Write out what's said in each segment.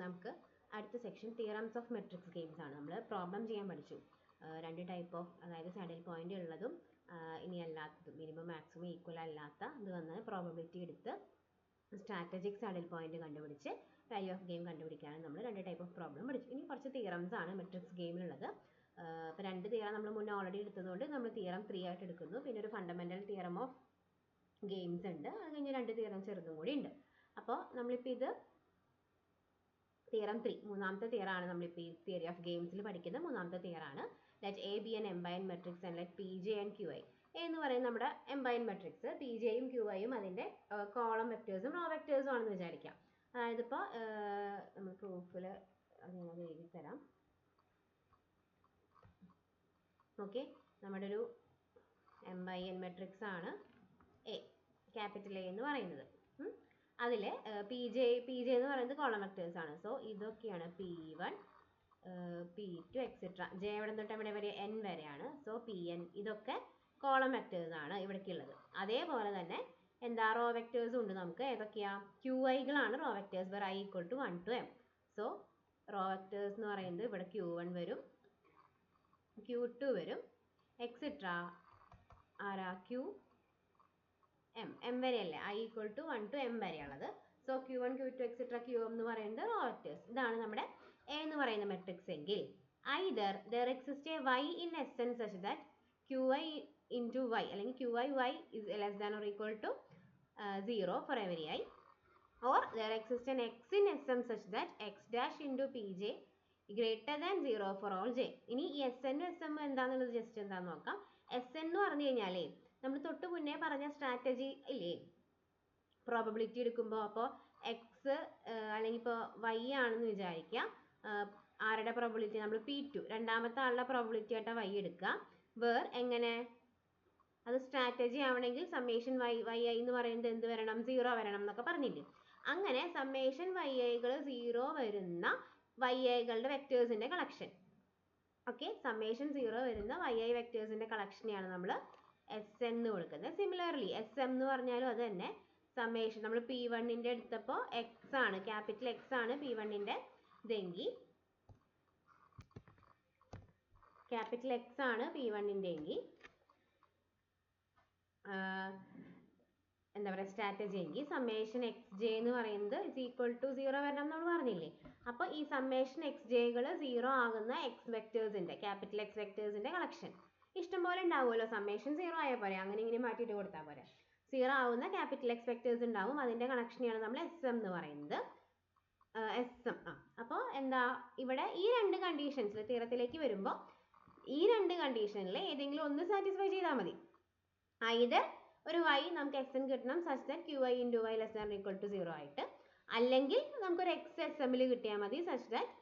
നമുക്ക് അടുത്ത section theorems of matrix games ആണ്. നമ്മൾ പ്രോബ്ലം ചെയ്യാൻ പഠിച്ചു. രണ്ട് ടൈപ്പ് ഓഫ്, അതായത് സാഡിൽ പോയിന്റ് ഉള്ളതും ഇനി അല്ലാത്തതും, മിനിമം മാക്സിമം ഈക്വൽ അല്ലാത്ത ഇത് വന്ന് പ്രോബബിലിറ്റി എടുത്ത് സ്ട്രാറ്റജിക് സാഡിൽ പോയിന്റ് കണ്ടുപിടിച്ച് വാല്യൂ ഓഫ് ഗെയിം കണ്ടുപിടിക്കാനാണ് നമ്മൾ രണ്ട് ടൈപ്പ് ഓഫ് പ്രോബ്ലം പഠിച്ചു. ഇനി കുറച്ച് തിയറംസ് ആണ് മെട്രിക്സ് ഗെയിമിലുള്ളത്. ഇപ്പോൾ രണ്ട് തിയറം നമ്മൾ മുന്നേ ഓൾറെഡി എടുത്തതുകൊണ്ട് നമ്മൾ തിയറം 3 ആയിട്ട് എടുക്കുന്നു. പിന്നെ ഒരു ഫണ്ടമെന്റൽ തിയറം ഓഫ് ഗെയിംസ് ഉണ്ട്. അത് കഴിഞ്ഞ് രണ്ട് തിയറം ചെറുതും കൂടി ഉണ്ട്. അപ്പോൾ നമ്മളിപ്പോൾ ഇത് തിയറം 3, മൂന്നാമത്തെ തിയറാണ് നമ്മളിപ്പോൾ ഈ തിയറി ഓഫ് ഗെയിംസിൽ പഠിക്കുന്ന മൂന്നാമത്തെ തിയറാണ്. Let A be an m by n matrix and let P J and Q I. A എന്ന് പറയുന്നത് നമ്മുടെ എംബൈൻ മെട്രിക്സ്, പി ജെയും ക്യു ഐയും അതിൻ്റെ കോളം വെക്ടേഴ്സും റോ വെക്ടേഴ്സും ആണെന്ന് വിചാരിക്കാം. അതായത് ഇപ്പോൾ നമ്മൾ പ്രൂഫിൽ അത് എഴുതി തരാം. ഓക്കെ, നമ്മുടെ ഒരു എംബൈൻ മെട്രിക്സ് ആണ് എ, ക്യാപിറ്റൽ എ എന്ന് പറയുന്നത്. അതിൽ പി ജെ എന്ന് പറയുന്നത് കോളം വെക്ടേഴ്സ് ആണ്. സോ ഇതൊക്കെയാണ് P1 P2 എക്സെട്ര. ജെ എവിടെ തൊട്ട് എവിടെ വരെ n വരെയാണ്. സോ Pn ഇതൊക്കെ കോളം വെക്ടേഴ്സ് ആണ് ഇവിടേക്കുള്ളത്. അതേപോലെ തന്നെ എന്താ റോ വെക്ടേഴ്സും ഉണ്ട് നമുക്ക്. ഏതൊക്കെയാ? QIകളാണ് row vectors where I equal to 1 to m. So row vectors എന്ന് പറയുന്നത് ഇവിടെ Q1 വരും, Q2 വരും, എക്സെട്ര ആരാ m വരെയല്ലേ, I equal to 1 to m വരെയുള്ളത്. So Q1 Q2 etcetera Qm എന്ന് പറയുന്നത് റോ വെക്ടേഴ്സ്. ഇതാണ് നമ്മുടെ എ എന്ന് പറയുന്ന മെട്രിക്സ് എങ്കിൽ either there exists a y in Sn such that Qi into y അല്ലെങ്കിൽ Qi y is less than or equal to 0 for every I, or there exists an x in Sm such that x dash into Pj greater than 0 for all j. ഇനി ഈ Sn Sm എന്താണെന്നുള്ളത് just എന്താന്ന് നോക്കാം. Sn എന്ന് പറഞ്ഞു കഴിഞ്ഞാലേ നമ്മൾ തൊട്ട് മുന്നേ പറഞ്ഞ സ്ട്രാറ്റജി ഇല്ലേ, പ്രോബബിലിറ്റി എടുക്കുമ്പോൾ അപ്പോൾ എക്സ് അല്ലെങ്കിൽ ഇപ്പോൾ വൈ ആണെന്ന് വിചാരിക്കുക. ആരുടെ പ്രോബബിലിറ്റി? നമ്മൾ P2 രണ്ടാമത്തെ ആളുടെ പ്രോബബിലിറ്റി ആയിട്ട് വൈ എടുക്കുക. വേർ എങ്ങനെ അത് സ്ട്രാറ്റജി ആവണമെങ്കിൽ സമ്മേഷൻ വൈ ഐ എന്ന് പറയുന്നത് എന്ത് വരണം? 0 വരണം എന്നൊക്കെ പറഞ്ഞില്ലേ. അങ്ങനെ സമ്മേഷൻ വൈ ഐകൾ 0 വരുന്ന വൈ ഐകളുടെ വെക്ടേഴ്സിന്റെ കളക്ഷൻ. ഓക്കെ, സമ്മേഷൻ 0 വരുന്ന വൈ ഐ വെക്ടേഴ്സിന്റെ കളക്ഷനെയാണ് നമ്മൾ Sn എന്ന് കൊടുക്കുന്നത്. സിമിലർലി Sm എന്ന് പറഞ്ഞാലും അത് തന്നെ സമ്മേഷൻ. നമ്മൾ P1ന്റെ എടുത്തപ്പോൾ എക്സ് ആണ്, ക്യാപിറ്റൽ എക്സ് ആണ് P1ന്റെ ഇതെങ്കിൽ, ക്യാപിറ്റൽ എക്സ് ആണ് P1ന്റെ എങ്കിൽ എന്താ പറയുക സ്ട്രാറ്റജി എങ്കിൽ സമ്മേഷൻ എക്സ് ജെ എന്ന് പറയുന്നത് ഇസ് ഈക്വൽ ടു 0 വരണം നമ്മൾ പറഞ്ഞില്ലേ. അപ്പോൾ ഈ സമ്മേഷൻ എക്സ് ജെകൾ 0 ആകുന്ന എക്സ് വെക്ടേഴ്സിന്റെ, ക്യാപിറ്റൽ എക്സ് വെക്ടേഴ്സിന്റെ കളക്ഷൻ ഇഷ്ടംപോലെ ഉണ്ടാവുമല്ലോ. സമ്മേഷൻ 0 ആയാൽ പോരെ, അങ്ങനെ ഇങ്ങനെ മാറ്റിയിട്ട് കൊടുത്താൽ പോരെ. 0 ആവുന്ന ക്യാപിറ്റൽ എക്സ് വെക്ടേഴ്സ് ഉണ്ടാവും, അതിന്റെ കണക്ഷനെയാണ് നമ്മൾ Sm എന്ന് പറയുന്നത്. Sm. അപ്പോൾ എന്താ ഇവിടെ ഈ രണ്ട് കണ്ടീഷൻസിൽ തിയറത്തിലേക്ക് വരുമ്പോൾ ഈ രണ്ട് കണ്ടീഷനിൽ ഏതെങ്കിലും ഒന്ന് സാറ്റിസ്ഫൈ ചെയ്താൽ മതി. either ഒരു y നമുക്ക് Sn കിട്ടണം such that Qi into y less than or equal to 0 ആയിട്ട്, അല്ലെങ്കിൽ നമുക്കൊരു x Smൽ കിട്ടിയാൽ മതി such that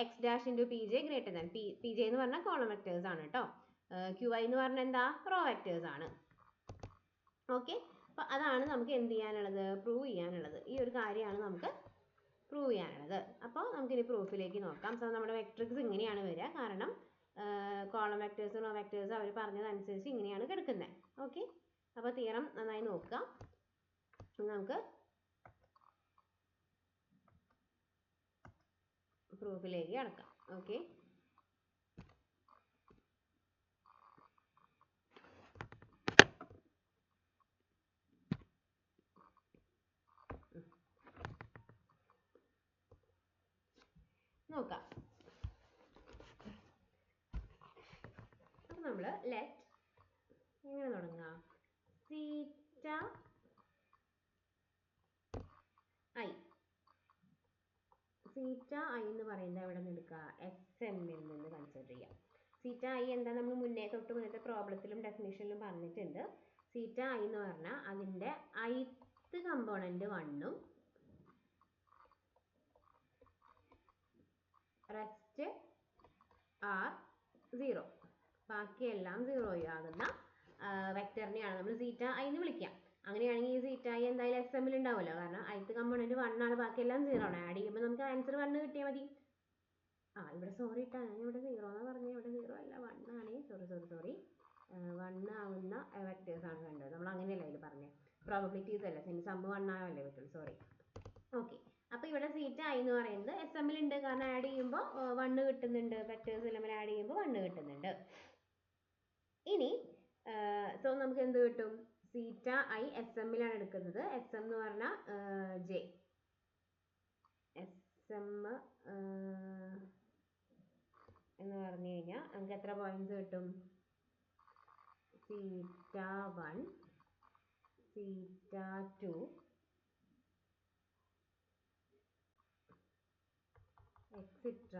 x dash into Pj greater than. Pj എന്ന് പറഞ്ഞാൽ കോളം വെക്ടേഴ്സ് ആണ് കേട്ടോ. Qi എന്ന് പറഞ്ഞാൽ എന്താ? റോ വെക്ടേഴ്സ് ആണ്. ഓക്കെ, അപ്പോൾ അതാണ് നമുക്ക് എന്ത് ചെയ്യാനുള്ളത്? പ്രൂവ് ചെയ്യാനുള്ളത്. ഈ ഒരു കാര്യമാണ് നമുക്ക് പ്രൂവ് ചെയ്യാനുള്ളത്. അപ്പോൾ നമുക്കിനി പ്രൂഫിലേക്ക് നോക്കാം. സോ നമ്മുടെ മെട്രിക്സ് ഇങ്ങനെയാണ് വരിക, കാരണം കോളം വെക്ടേഴ്സും റോ വെക്ടേഴ്സും അവർ പറഞ്ഞതനുസരിച്ച് ഇങ്ങനെയാണ് കിടക്കുന്നത്. ഓക്കെ, അപ്പോൾ തിയറം നന്നായി നോക്കുക. നമുക്ക് പ്രൂഫിലേക്ക് കടക്കാം. ഓക്കെ, നോക്കാം. അപ്പോൾ നമ്മൾ ലെറ്റ് എങ്ങനെ തുടങ്ങാം? തീറ്റ ഐ എന്ന് പറയുന്നത് എവിടെ നിന്ന് എടുക്കുക? Smൽ നിന്ന് കൺസിഡർ ചെയ്യാം. തീറ്റ ഐ എന്താ നമ്മൾ തൊട്ട് മുന്നത്തെ പ്രോബ്ലത്തിലും ഡെഫിനിഷനിലും പറഞ്ഞിട്ടുണ്ട്. തീറ്റ ഐ എന്ന് പറഞ്ഞാൽ അതിൻ്റെ ith കമ്പോണന്റ് 1ഉം റെസ്റ്റ് ആർ 0, ബാക്കിയെല്ലാം 0 ആകുന്ന വെക്ടറിനെയാണ് നമ്മൾ തീറ്റ ഐ എന്ന് വിളിക്കുക. അങ്ങനെയാണെങ്കിൽ ഈ തീറ്റ ഐ എന്തായാലും Smൽ ഉണ്ടാവുമല്ലോ, കാരണം ith കമ്പോണന്റ് 1 ആണ്, ബാക്കിയെല്ലാം 0 ആണ്. ആഡ് ചെയ്യുമ്പോൾ നമുക്ക് ആൻസർ 1 കിട്ടിയാൽ മതി. ഇവിടെ സോറി ഇട്ടാ, ഞാൻ ഇവിടെ 0 എന്നാ പറഞ്ഞത്, ഇവിടെ 0 അല്ല 1 ആണ്. സോറി 1 ആവുന്ന വെക്ടേഴ്സ് ആണ് കണ്ടത്. നമ്മൾ അങ്ങനെയല്ല ഇതിൽ പറഞ്ഞത്, പ്രോബബിലിറ്റീസ് അല്ല, സമ്മ് 1 ആവല്ലേ പറ്റുള്ളൂ. സോറി. ഓക്കെ, അപ്പോൾ ഇവിടെ സീറ്റ ഐ എന്ന് പറയുന്നത് എസ് എമ്മിൽ ഉണ്ട്, കാരണം ആഡ് ചെയ്യുമ്പോൾ 1 കിട്ടുന്നുണ്ട്, വെക്ടേഴ്സ് എല്ലാം ആഡ് ചെയ്യുമ്പോൾ 1 കിട്ടുന്നുണ്ട്. ഇനി സോ നമുക്ക് എന്ത് കിട്ടും? സീറ്റ ഐ എസ് എമ്മിലാണ് എടുക്കുന്നത്. എസ് എം എന്ന് പറഞ്ഞാൽ ജെ, എസ് എം എന്ന് പറഞ്ഞു കഴിഞ്ഞാൽ നമുക്ക് എത്ര പോയിന്റ്സ് കിട്ടും? സീറ്റ 1, സീറ്റ 2, എക്സിട്ര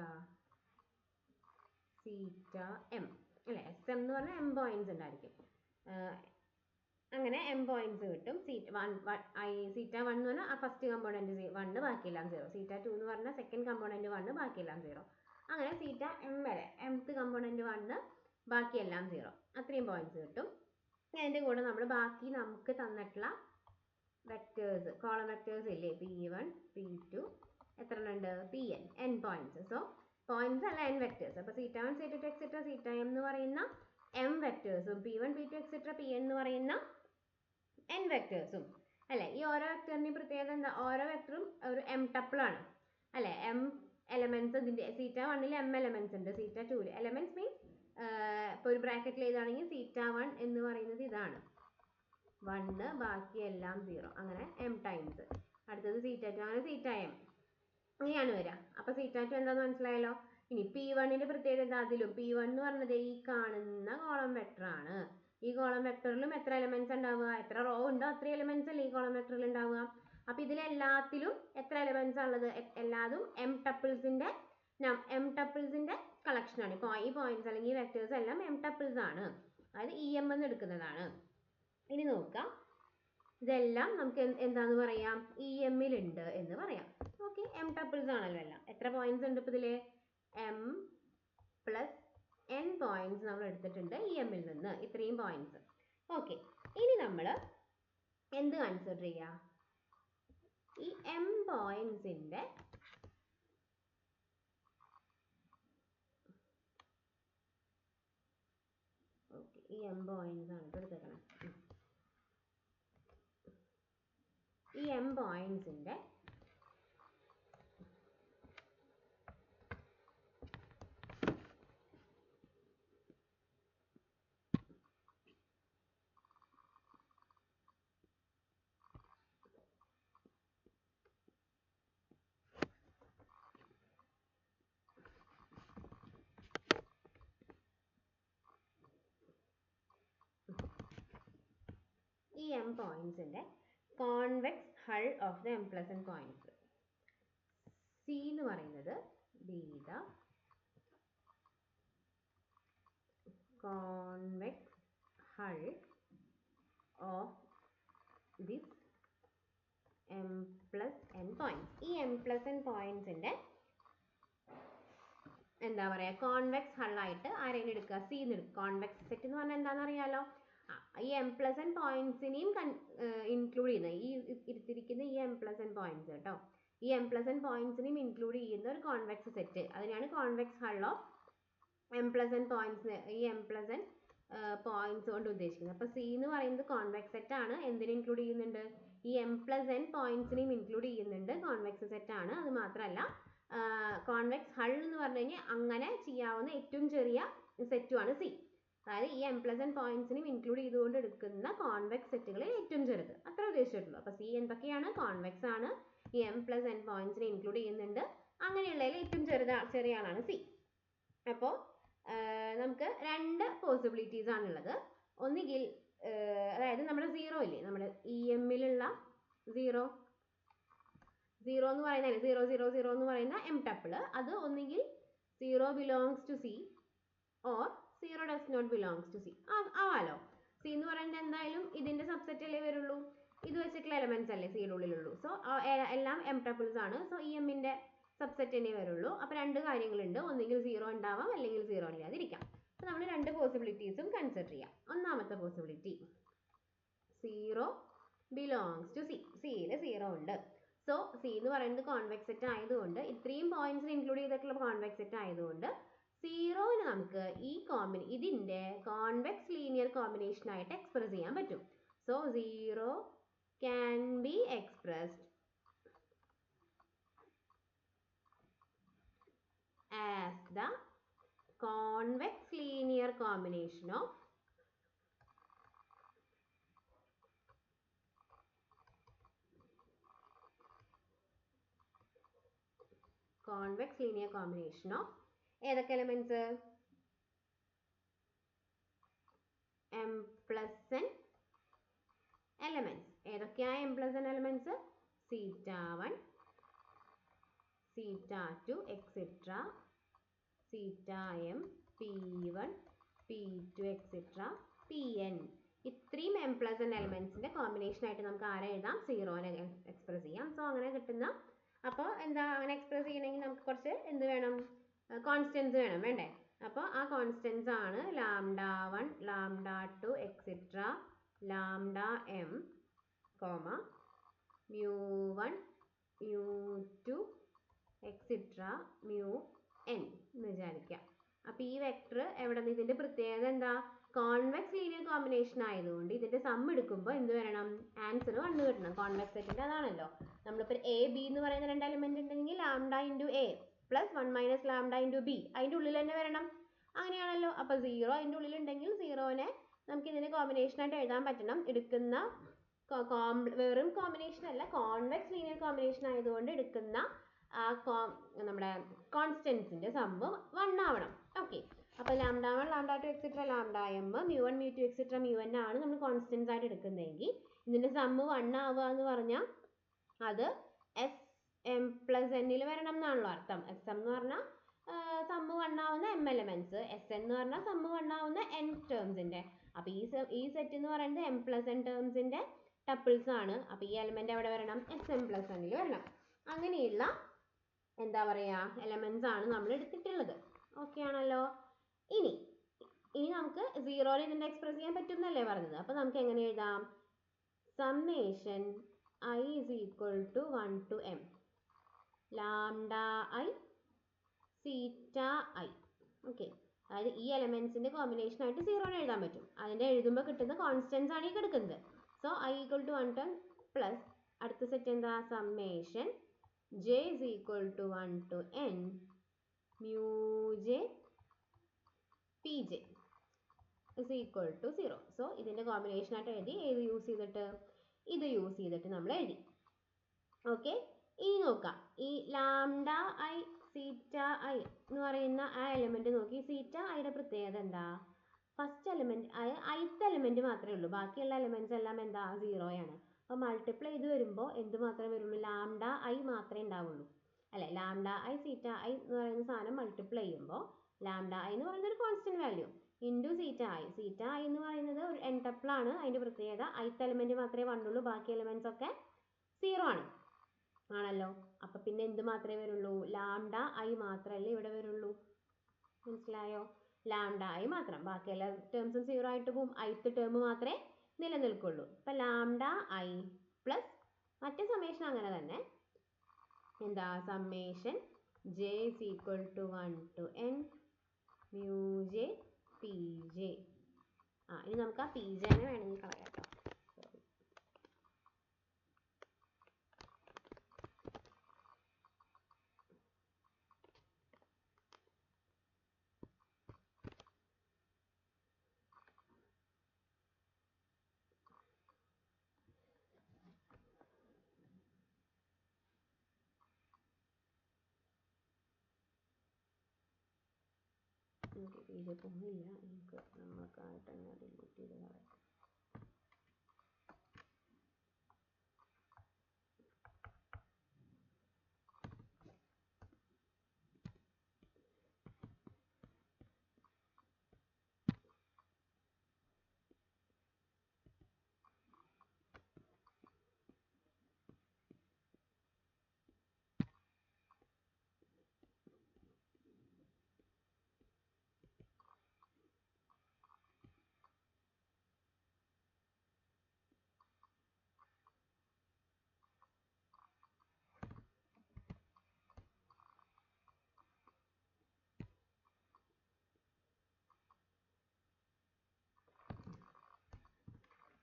സീറ്റ എം അല്ലേ? എസ് എം എന്ന് പറഞ്ഞാൽ എം പോയിന്റ്സ് ഉണ്ടായിരിക്കും. അങ്ങനെ എം പോയിന്റ്സ് കിട്ടും. സീറ്റ 1 എന്ന് പറഞ്ഞാൽ ഫസ്റ്റ് കമ്പോണൻറ്റ് 1, ബാക്കിയെല്ലാം 0. സീറ്റ 2 എന്ന് പറഞ്ഞാൽ സെക്കൻഡ് കമ്പോണൻറ്റ് 1, ബാക്കിയെല്ലാം 0. അങ്ങനെ സീറ്റ എം വരെ mth കമ്പോണൻറ്റ് 1, ബാക്കിയെല്ലാം 0. അത്രയും പോയിന്റ്സ് കിട്ടും. അതിൻ്റെ കൂടെ നമ്മൾ ബാക്കി നമുക്ക് തന്നിട്ടുള്ള വെക്ടേഴ്സ്, കോളം വെക്ടേഴ്സ് ഇല്ലേ, P1, P2, എത്ര ഉണ്ട്? Pn, n points. So points അല്ല n വെക്ടേഴ്സ്. അപ്പോൾ സീറ്റ 1, സീറ്റ 2, എക്സെട്ര സീറ്റ എം എന്ന് പറയുന്ന m വെക്ടേഴ്സും P1, P2, etcetera Pn എന്ന് പറയുന്ന n വെക്ടേഴ്സും അല്ലേ? ഈ ഓരോ വെക്ടറിൻ്റെയും പ്രത്യേകത എന്താ? ഓരോ വെക്ടറും ഒരു m ടപ്പിളാണ് അല്ലേ? m എലമെന്റ്സ് ഇതിൻ്റെ സീറ്റ 1 m എലമെന്റ്സ് ഉണ്ട്, സീറ്റ 2 എലമെന്റ്സ് മീൻസ് ഇപ്പോൾ ഒരു ബ്രാക്കറ്റിൽ എഴുതുകയാണെങ്കിൽ സീറ്റ 1 എന്ന് പറയുന്നത് ഇതാണ് 1, ബാക്കിയെല്ലാം 0. അങ്ങനെ m ടൈംസ്. അടുത്തത് സീറ്റ 2, അങ്ങനെ സീറ്റ എം ഇങ്ങനെയാണ് വരിക. അപ്പോൾ സീറ്റ 2 എന്താണെന്ന് മനസ്സിലായല്ലോ. ഇനി P1ന്റെ പ്രത്യേകത അതിലും P1 എന്ന് പറഞ്ഞത് ഈ കാണുന്ന കോളം വെക്ടറാണ്. ഈ കോളം വെക്ടറിലും എത്ര എലമെന്റ്സ് ഉണ്ടാവുക? എത്ര റോ ഉണ്ടോ അത്ര എലമെന്റ്സ് അല്ലേ ഈ കോളം വെക്ടറിൽ ഉണ്ടാവുക. അപ്പോൾ ഇതിലെല്ലാത്തിലും എത്ര എലമെന്റ്സ് ഉള്ളത്? എല്ലാതും m ടപ്പിൾസിന്റെ കളക്ഷനാണ്. ഇപ്പോൾ ഈ പോയിന്റ്സ് അല്ലെങ്കിൽ ഈ വെക്ടേഴ്സ് എല്ലാം m ടപ്പിൾസ് ആണ്, അതായത് em എന്ന് എടുക്കുന്നതാണ്. ഇനി നോക്കാം, ഇതെല്ലാം നമുക്ക് എന്താന്ന് പറയാം? EM-ലുണ്ട് എന്ന് പറയാം. ഓക്കെ, m ടപ്പിൾസ് ആണല്ലോ എല്ലാം. എത്ര പോയിന്റ്സ് ഉണ്ട് ഇപ്പോൾ ഇതിൽ? m പ്ലസ് n പോയിന്റ്സ് നമ്മൾ എടുത്തിട്ടുണ്ട് EM-ൽ നിന്ന്, ഇത്രയും പോയിന്റ്സ്. ഓക്കെ, ഇനി നമ്മൾ എന്ത് കൺസിഡർ ചെയ്യുക? ഈ m പോയിന്റ്സിന്റെ ഈ m പോയിന്റ്സ് ആണ് ഇപ്പോൾ എടുത്തേക്കണം. ഈ m പോയിന്റ്സിന്റെ m പോയിന്റ്സിന്റെ convex hull of the m plus n points. C എന്ന് പറയുന്നത് be the convex hull of this m plus n points. ഈ m plus n പോയിന്റ്സിന്റെ എന്താ പറയുക? കോൺവെക്സ് ഹള്ളായിട്ട് ആരെയും എടുക്കുക? C എന്ന് എടുക്കുക. കോൺവെക്സ് സെറ്റ് എന്ന് പറഞ്ഞാൽ എന്താണെന്ന് അറിയാലോ. ഈ m plus n പോയിന്റ്സിനെയും ഇൻക്ലൂഡ് ചെയ്യുന്ന ഈ ഇരുത്തിരിക്കുന്ന ഈ m plus n പോയിന്റ്സ് കേട്ടോ, ഈ m plus n പോയിന്റ്സിനെയും ഇൻക്ലൂഡ് ചെയ്യുന്ന ഒരു കോൺവെക്സ് സെറ്റ്, അതിനാണ് convex hull of m plus n points, ഈ m plus n പോയിന്റ്സ് കൊണ്ട് ഉദ്ദേശിക്കുന്നത്. അപ്പോൾ C എന്ന് പറയുന്നത് കോൺവെക്സ് സെറ്റ് ആണ്. എന്തിനെ ഇൻക്ലൂഡ് ചെയ്യുന്നുണ്ട്? ഈ m plus n പോയിന്റ്സിനെയും ഇൻക്ലൂഡ് ചെയ്യുന്നുണ്ട്. കോൺവെക്സ് സെറ്റ് ആണ്. അത് മാത്രമല്ല കോൺവെക്സ് ഹൾ എന്ന് പറഞ്ഞു കഴിഞ്ഞാൽ അങ്ങനെ ചെയ്യാവുന്ന ഏറ്റവും ചെറിയ സെറ്റുമാണ് C. അതായത് ഈ m plus n പോയിന്റ്സിനെയും ഇൻക്ലൂഡ് ചെയ്തുകൊണ്ട് എടുക്കുന്ന കോൺവെക്സ് സെറ്റുകളിൽ ഏറ്റവും ചെറുത്, അത്ര ഉദ്ദേശിച്ചിട്ടുള്ളൂ. അപ്പോൾ C എന്തൊക്കെയാണ്? കോൺവെക്സ് ആണ്, ഈ m plus n പോയിന്റ്സിനെ ഇൻക്ലൂഡ് ചെയ്യുന്നുണ്ട്, അങ്ങനെയുള്ളതിൽ ഏറ്റവും ചെറിയ ആളാണ് C. അപ്പോൾ നമുക്ക് രണ്ട് പോസിബിലിറ്റീസ് ആണുള്ളത്. ഒന്നുകിൽ അതായത് നമ്മുടെ 0 ഇല്ലേ, നമ്മുടെ EM-ലുള്ള 0 എന്ന് പറയുന്നത് 0 0 0 എന്ന് പറയുന്ന m ടപ്പിൾ, അത് ഒന്നുകിൽ 0 belongs to C or 0 does not belongs to C ആവാലോ. C എന്ന് പറയുന്നത് എന്തായാലും ഇതിന്റെ സബ്സെറ്റ് അല്ലേ വരുള്ളൂ, ഇത് വെച്ചിട്ടുള്ള എലമെന്റ്സ് അല്ലേ സിയുടെ ഉള്ളിലുള്ളൂ. സോ എല്ലാം m ടപ്പിൾസ് ആണ്. സോ EM-ന്റെ സബ്സെറ്റ് തന്നെ വരുള്ളൂ. അപ്പോൾ രണ്ട് കാര്യങ്ങളുണ്ട്, ഒന്നുകിൽ 0 ഉണ്ടാവാം അല്ലെങ്കിൽ 0 ഇല്ലാതിരിക്കാം. അപ്പോൾ നമ്മൾ രണ്ട് പോസിബിലിറ്റീസും കൺസിഡർ ചെയ്യാം. ഒന്നാമത്തെ പോസിബിലിറ്റി 0 belongs to C, സിയിൽ 0 ഉണ്ട്. സോ C എന്ന് പറയുന്നത് കോൺവെക്സ് സെറ്റ് ആയതുകൊണ്ട്, ഇത്രയും പോയിന്റ്സിന് ഇൻക്ലൂഡ് ചെയ്തിട്ടുള്ള കോൺവെക്സ് സെറ്റ് ആയതുകൊണ്ട് 0ന് നമുക്ക് ഇതിന്റെ കോൺവെക്സ് ലീനിയർ കോമ്പിനേഷൻ ആയിട്ട് എക്സ്പ്രസ് ചെയ്യാൻ പറ്റും. So 0 can be expressed combination of ഏതൊക്കെ elements? m plus n elements. ഏതൊക്കെയാ m plus n elements? theta 1, theta 2, etc. theta m, p1, p2, etc. pn. ഇത്രയും m plus n elementsന്റെ കോമ്പിനേഷൻ ആയിട്ട് നമുക്ക് ആരെ എഴുതാം? സീറോനെ എക്സ്പ്രസ് ചെയ്യാം. സോ അങ്ങനെ കിട്ടുന്ന, അപ്പോൾ എന്താ, അങ്ങനെ എക്സ്പ്രസ് ചെയ്യണമെങ്കിൽ നമുക്ക് കുറച്ച് എന്ത് വേണം? കോൺസ്റ്റൻസ് വേണം, വേണ്ടേ? അപ്പോൾ ആ കോൺസ്റ്റൻസ് ആണ് lambda 1, lambda 2, etcetera, lambda m, comma mu 1, mu 2, etcetera, mu n എന്ന് വിചാരിക്കാം. അപ്പോൾ ഈ വെക്ടർ എവിടെ നിന്ന്? ഇതിന്റെ പ്രത്യേകത എന്താ? കോൺവെക്സ് ലീനിയർ കോമ്പിനേഷൻ ആയതുകൊണ്ട് ഇതിന്റെ സം എടുക്കുമ്പോൾ എന്ത് വരണം? ആൻസർ 1 കിട്ടണം. കോൺവെക്സ് സെറ്റിന്റെ അതാണല്ലോ. നമ്മളിപ്പോൾ എ ബി എന്ന് പറയുന്ന രണ്ട് എലിമെന്റ് ഉണ്ടെങ്കിൽ lambda into A plus 1 minus lambda into B അതിൻ്റെ ഉള്ളിൽ തന്നെ വരണം. അങ്ങനെയാണല്ലോ. അപ്പോൾ 0 അതിൻ്റെ ഉള്ളിൽ ഉണ്ടെങ്കിൽ സീറോനെ നമുക്ക് ഇതിന് കോമ്പിനേഷൻ ആയിട്ട് എഴുതാൻ പറ്റണം. എടുക്കുന്ന വെറും കോമ്പിനേഷൻ അല്ല, കോൺവെക്സ് ലീനിയർ കോമ്പിനേഷൻ ആയതുകൊണ്ട് എടുക്കുന്ന നമ്മുടെ കോൺസ്റ്റൻസിന്റെ സമ്മ് 1 ആവണം. ഓക്കെ. അപ്പോൾ lambda 1, lambda 2, etcetera, lambda m, mu 1, mu 2, etcetera, mu n ആണ് നമ്മൾ കോൺസ്റ്റൻസ് ആയിട്ട് എടുക്കുന്നതെങ്കിൽ ഇതിന്റെ സമ്മ് 1 ആവുക എന്ന് പറഞ്ഞാൽ അത് എസ് എം പ്ലസ് എന്നിൽ വരണം എന്നാണല്ലോ അർത്ഥം. എസ് എം എന്ന് പറഞ്ഞാൽ സമ്മ് 1 ആവുന്ന m എലമെന്റ്സ്, എസ് എൻ എന്ന് പറഞ്ഞാൽ സമ്മ് 1 ആവുന്ന n ടേംസിന്റെ. അപ്പോൾ ഈ സെറ്റ് എന്ന് പറയുന്നത് m പ്ലസ് n ടേംസിന്റെ ടപ്പിൾസ് ആണ്. അപ്പോൾ ഈ എലമെന്റ് എവിടെ വരണം? എസ് എം പ്ലസ് എന്നിൽ വരണം. അങ്ങനെയുള്ള എന്താ പറയുക എലമെന്റ്സ് ആണ് നമ്മൾ എടുത്തിട്ടുള്ളത്. ഓക്കെ ആണല്ലോ. ഇനി നമുക്ക് സീറോയിൽ ഇതിന്റെ എക്സ്പ്രസ് ചെയ്യാൻ പറ്റും എന്നല്ലേ പറഞ്ഞത്. അപ്പോൾ നമുക്ക് എങ്ങനെ എഴുതാം? Summation i is equal to 1 to m lambda i theta i. Okay. അതായത് ഈ എലമെന്റ്സിന്റെ കോമ്പിനേഷൻ ആയിട്ട് സീറോനെ എഴുതാൻ പറ്റും. അതിന്റെ എഴുതുമ്പോൾ കിട്ടുന്ന കോൺസ്റ്റൻസ് ആണ് ഈ കിടക്കുന്നത്. So i equal to 1 to m plus അടുത്ത സെറ്റ് എന്താ? Summation j is equal to 1 to n mu j pj is equal to 0. So ഇതിന്റെ കോമ്പിനേഷൻ ആയിട്ട് എഴുതി. ഏത് യൂസ് ചെയ്തിട്ട്? ഇത് യൂസ് ചെയ്തിട്ട് നമ്മൾ എഴുതി. ഓക്കെ. ഇനി നോക്കാം. ഈ ലാംഡ ഐ സീറ്റ ഐ എന്ന് പറയുന്ന ആ എലമെന്റ് നോക്കി. സീറ്റ ഐയുടെ പ്രത്യേകത എന്താ? ഫസ്റ്റ് എലമെന്റ് ith എലമെന്റ് മാത്രമേ ഉള്ളൂ. ബാക്കിയുള്ള എലമെന്റ്സ് എല്ലാം എന്താ? സീറോയാണ്. അപ്പോൾ മൾട്ടിപ്ലൈ ചെയ്ത് വരുമ്പോൾ എന്ത് മാത്രമേ വരുള്ളൂ? ലാംഡ ഐ മാത്രമേ ഉണ്ടാവുള്ളൂ. അല്ലെ, ലാംഡ ഐ സീറ്റ ഐ എന്ന് പറയുന്ന സാധനം മൾട്ടിപ്ലൈ ചെയ്യുമ്പോൾ ലാംഡ ഐ എന്ന് പറയുന്നത് ഒരു constant value into zeta I. Zeta I എന്ന് പറയുന്നത് ഒരു n ടപ്പിളാണ്. അതിന്റെ പ്രത്യേകത ith എലമെന്റ് മാത്രമേ വന്നുള്ളൂ. ബാക്കി എലമെന്റ്സ് ഒക്കെ സീറോ ആണ്. ആണല്ലോ. അപ്പം പിന്നെ എന്ത് മാത്രമേ വരുള്ളൂ? ലാംഡ ഐ മാത്രമല്ലേ ഇവിടെ വരുള്ളൂ. മനസ്സിലായോ? ലാംഡ ഐ മാത്രം. ബാക്കി എല്ലാ ടേംസും സീറോ ആയിട്ട് പോകും. ith ടേം മാത്രമേ നിലനിൽക്കുള്ളൂ. അപ്പം ലാംഡ ഐ പ്ലസ് മറ്റേ സമ്മേഷൻ അങ്ങനെ തന്നെ എന്താ? Summation j is equal to 1 to n mu j pj. ഇനി നമുക്ക് ആ pj നെ വേണമെങ്കിൽ കളയാം കേട്ടോ. നമുക്ക് pj പോകുന്നില്ല. നമുക്ക് നമ്മൾക്കായിട്ട് തന്നെ ഡിലീറ്റ് ചെയ്ത് കളയാം.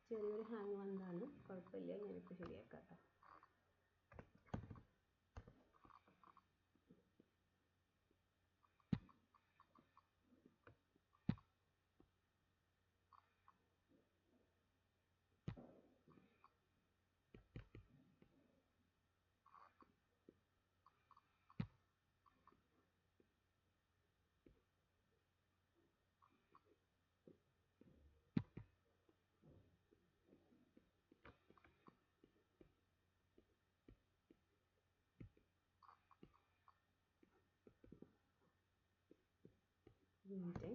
ചെറിയൊരു ഹാങ് വന്നതാണ്. കുഴപ്പമില്ല, ഞാനിപ്പോൾ ശരിയാക്കാം കേട്ടോ. Mu J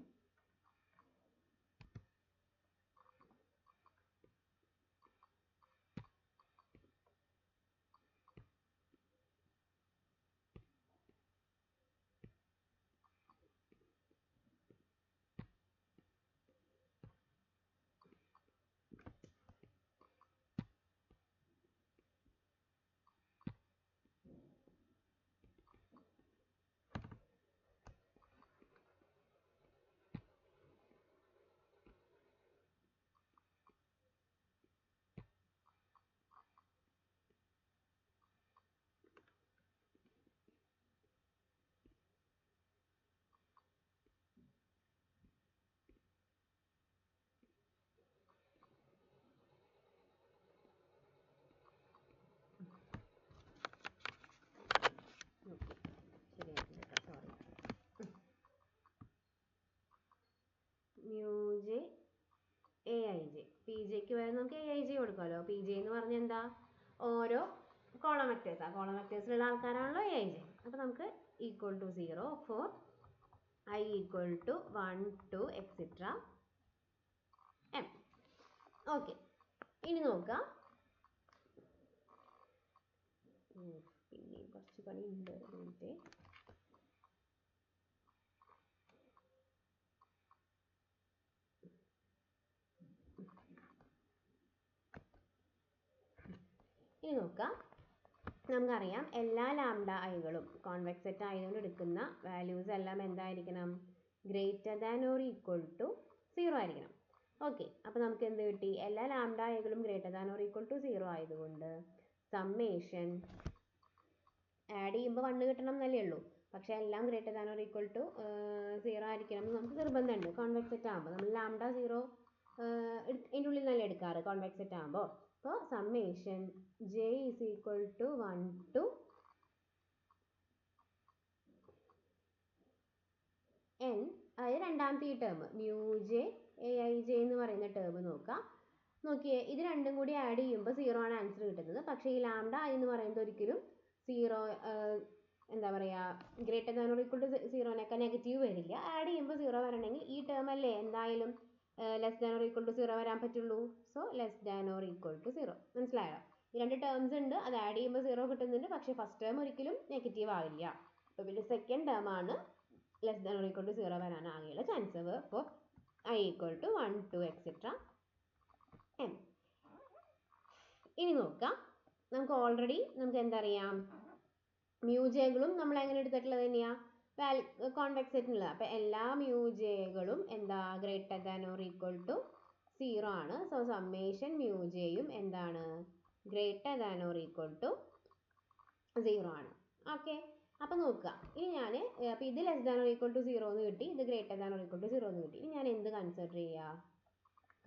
A I J. P ജെക്ക് വരെ നമുക്ക് എ ഐ ജെ കൊടുക്കാമല്ലോ. പി ജെ എന്ന് പറഞ്ഞാൽ എന്താ, ഓരോ കോളം വെക്ടേഴ്സ്, ആ കോളം വെക്ടേഴ്സിലുള്ള ആൾക്കാരാണല്ലോ എ ഐ ജെ. അപ്പോൾ നമുക്ക് equal to 0 for I equal to 1 2 etcetera m. Okay, ഇനി നോക്കാം. പിന്നെ കുറച്ച് പണി ഉണ്ട്. ഇനി നോക്കാം. നമുക്കറിയാം എല്ലാ ലാംഡ ഐകളും കോൺവെക്സ് സെറ്റ് ആയതുകൊണ്ട് എടുക്കുന്ന വാല്യൂസ് എല്ലാം എന്തായിരിക്കണം, greater than or equal to 0 ആയിരിക്കണം. ഓക്കെ, അപ്പോൾ നമുക്ക് എന്ത് കിട്ടി, എല്ലാ ലാംഡ ഐകളും greater than or equal to 0 ആയതുകൊണ്ട് സമ്മേഷൻ ആഡ് ചെയ്യുമ്പോൾ 1 കിട്ടണം എന്നല്ലേ ഉള്ളൂ. പക്ഷേ എല്ലാം greater than or equal to 0 ആയിരിക്കണം എന്ന് നമുക്ക് നിർബന്ധമുണ്ട്. കോൺവെക്സ് സെറ്റ് ആകുമ്പോൾ നമ്മൾ ലാംഡ 0 ഇതിൻ്റെ ഉള്ളിൽ നല്ല എടുക്കാറ് കോൺവെക്സ് സെറ്റ് ആകുമ്പോൾ. അപ്പോൾ summation j is equal to 1 to n, അതായത് രണ്ടാമത്തെ ഈ term mu J A I J എന്ന് പറയുന്ന ടേം നോക്കാം. നോക്കിയേ, ഇത് രണ്ടും കൂടി ആഡ് ചെയ്യുമ്പോൾ 0 ആണ് ആൻസർ കിട്ടുന്നത്. പക്ഷേ ഈ ലാംഡ ഐ എന്ന് പറയുന്നത് ഒരിക്കലും 0 എന്താ പറയുക, greater than or equal to 0നേക്കാൾ നെഗറ്റീവ് വരില്ല. ആഡ് ചെയ്യുമ്പോൾ 0 വരണമെങ്കിൽ ഈ ടേം അല്ലേ എന്തായാലും less than or equal to 0 വരാൻ പറ്റുള്ളൂ. So less than or equal to 0. മനസ്സിലായോ? ഈ രണ്ട് ടേംസ് ഉണ്ട്, അത് ആഡ് ചെയ്യുമ്പോൾ 0 കിട്ടുന്നുണ്ട്. പക്ഷേ ഫസ്റ്റ് ടേം ഒരിക്കലും നെഗറ്റീവ് ആവില്ല. അപ്പോൾ പിന്നെ സെക്കൻഡ് ടേം ആണ് less than or equal to 0 വരാൻ ആകെയുള്ള ചാൻസ്. അപ്പോൾ I equal to 1 2 etcetera m. ഇനി നോക്കാം, നമുക്ക് ഓൾറെഡി നമുക്ക് എന്തറിയാം, മ്യൂജകളും നമ്മൾ എങ്ങനെ എടുത്തിട്ടുള്ളത് തന്നെയാണ് കോൺവെക്സ് സെറ്റിനുള്ളത്. അപ്പോൾ എല്ലാ മ്യൂജകളും എന്താ greater than or equal to 0 ആണ്. സോ സമ്മേഷൻ മ്യൂജയും എന്താണ് greater than or equal to 0 ആണ്. ഓക്കെ, അപ്പോൾ നോക്കുക, ഇനി ഞാൻ അപ്പോൾ ഇത് less than or equal to 0 എന്ന് കിട്ടി, ഇത് greater than or equal to 0 എന്ന് കിട്ടി. ഇനി ഞാൻ എന്ത് കൺസിഡർ ചെയ്യുക,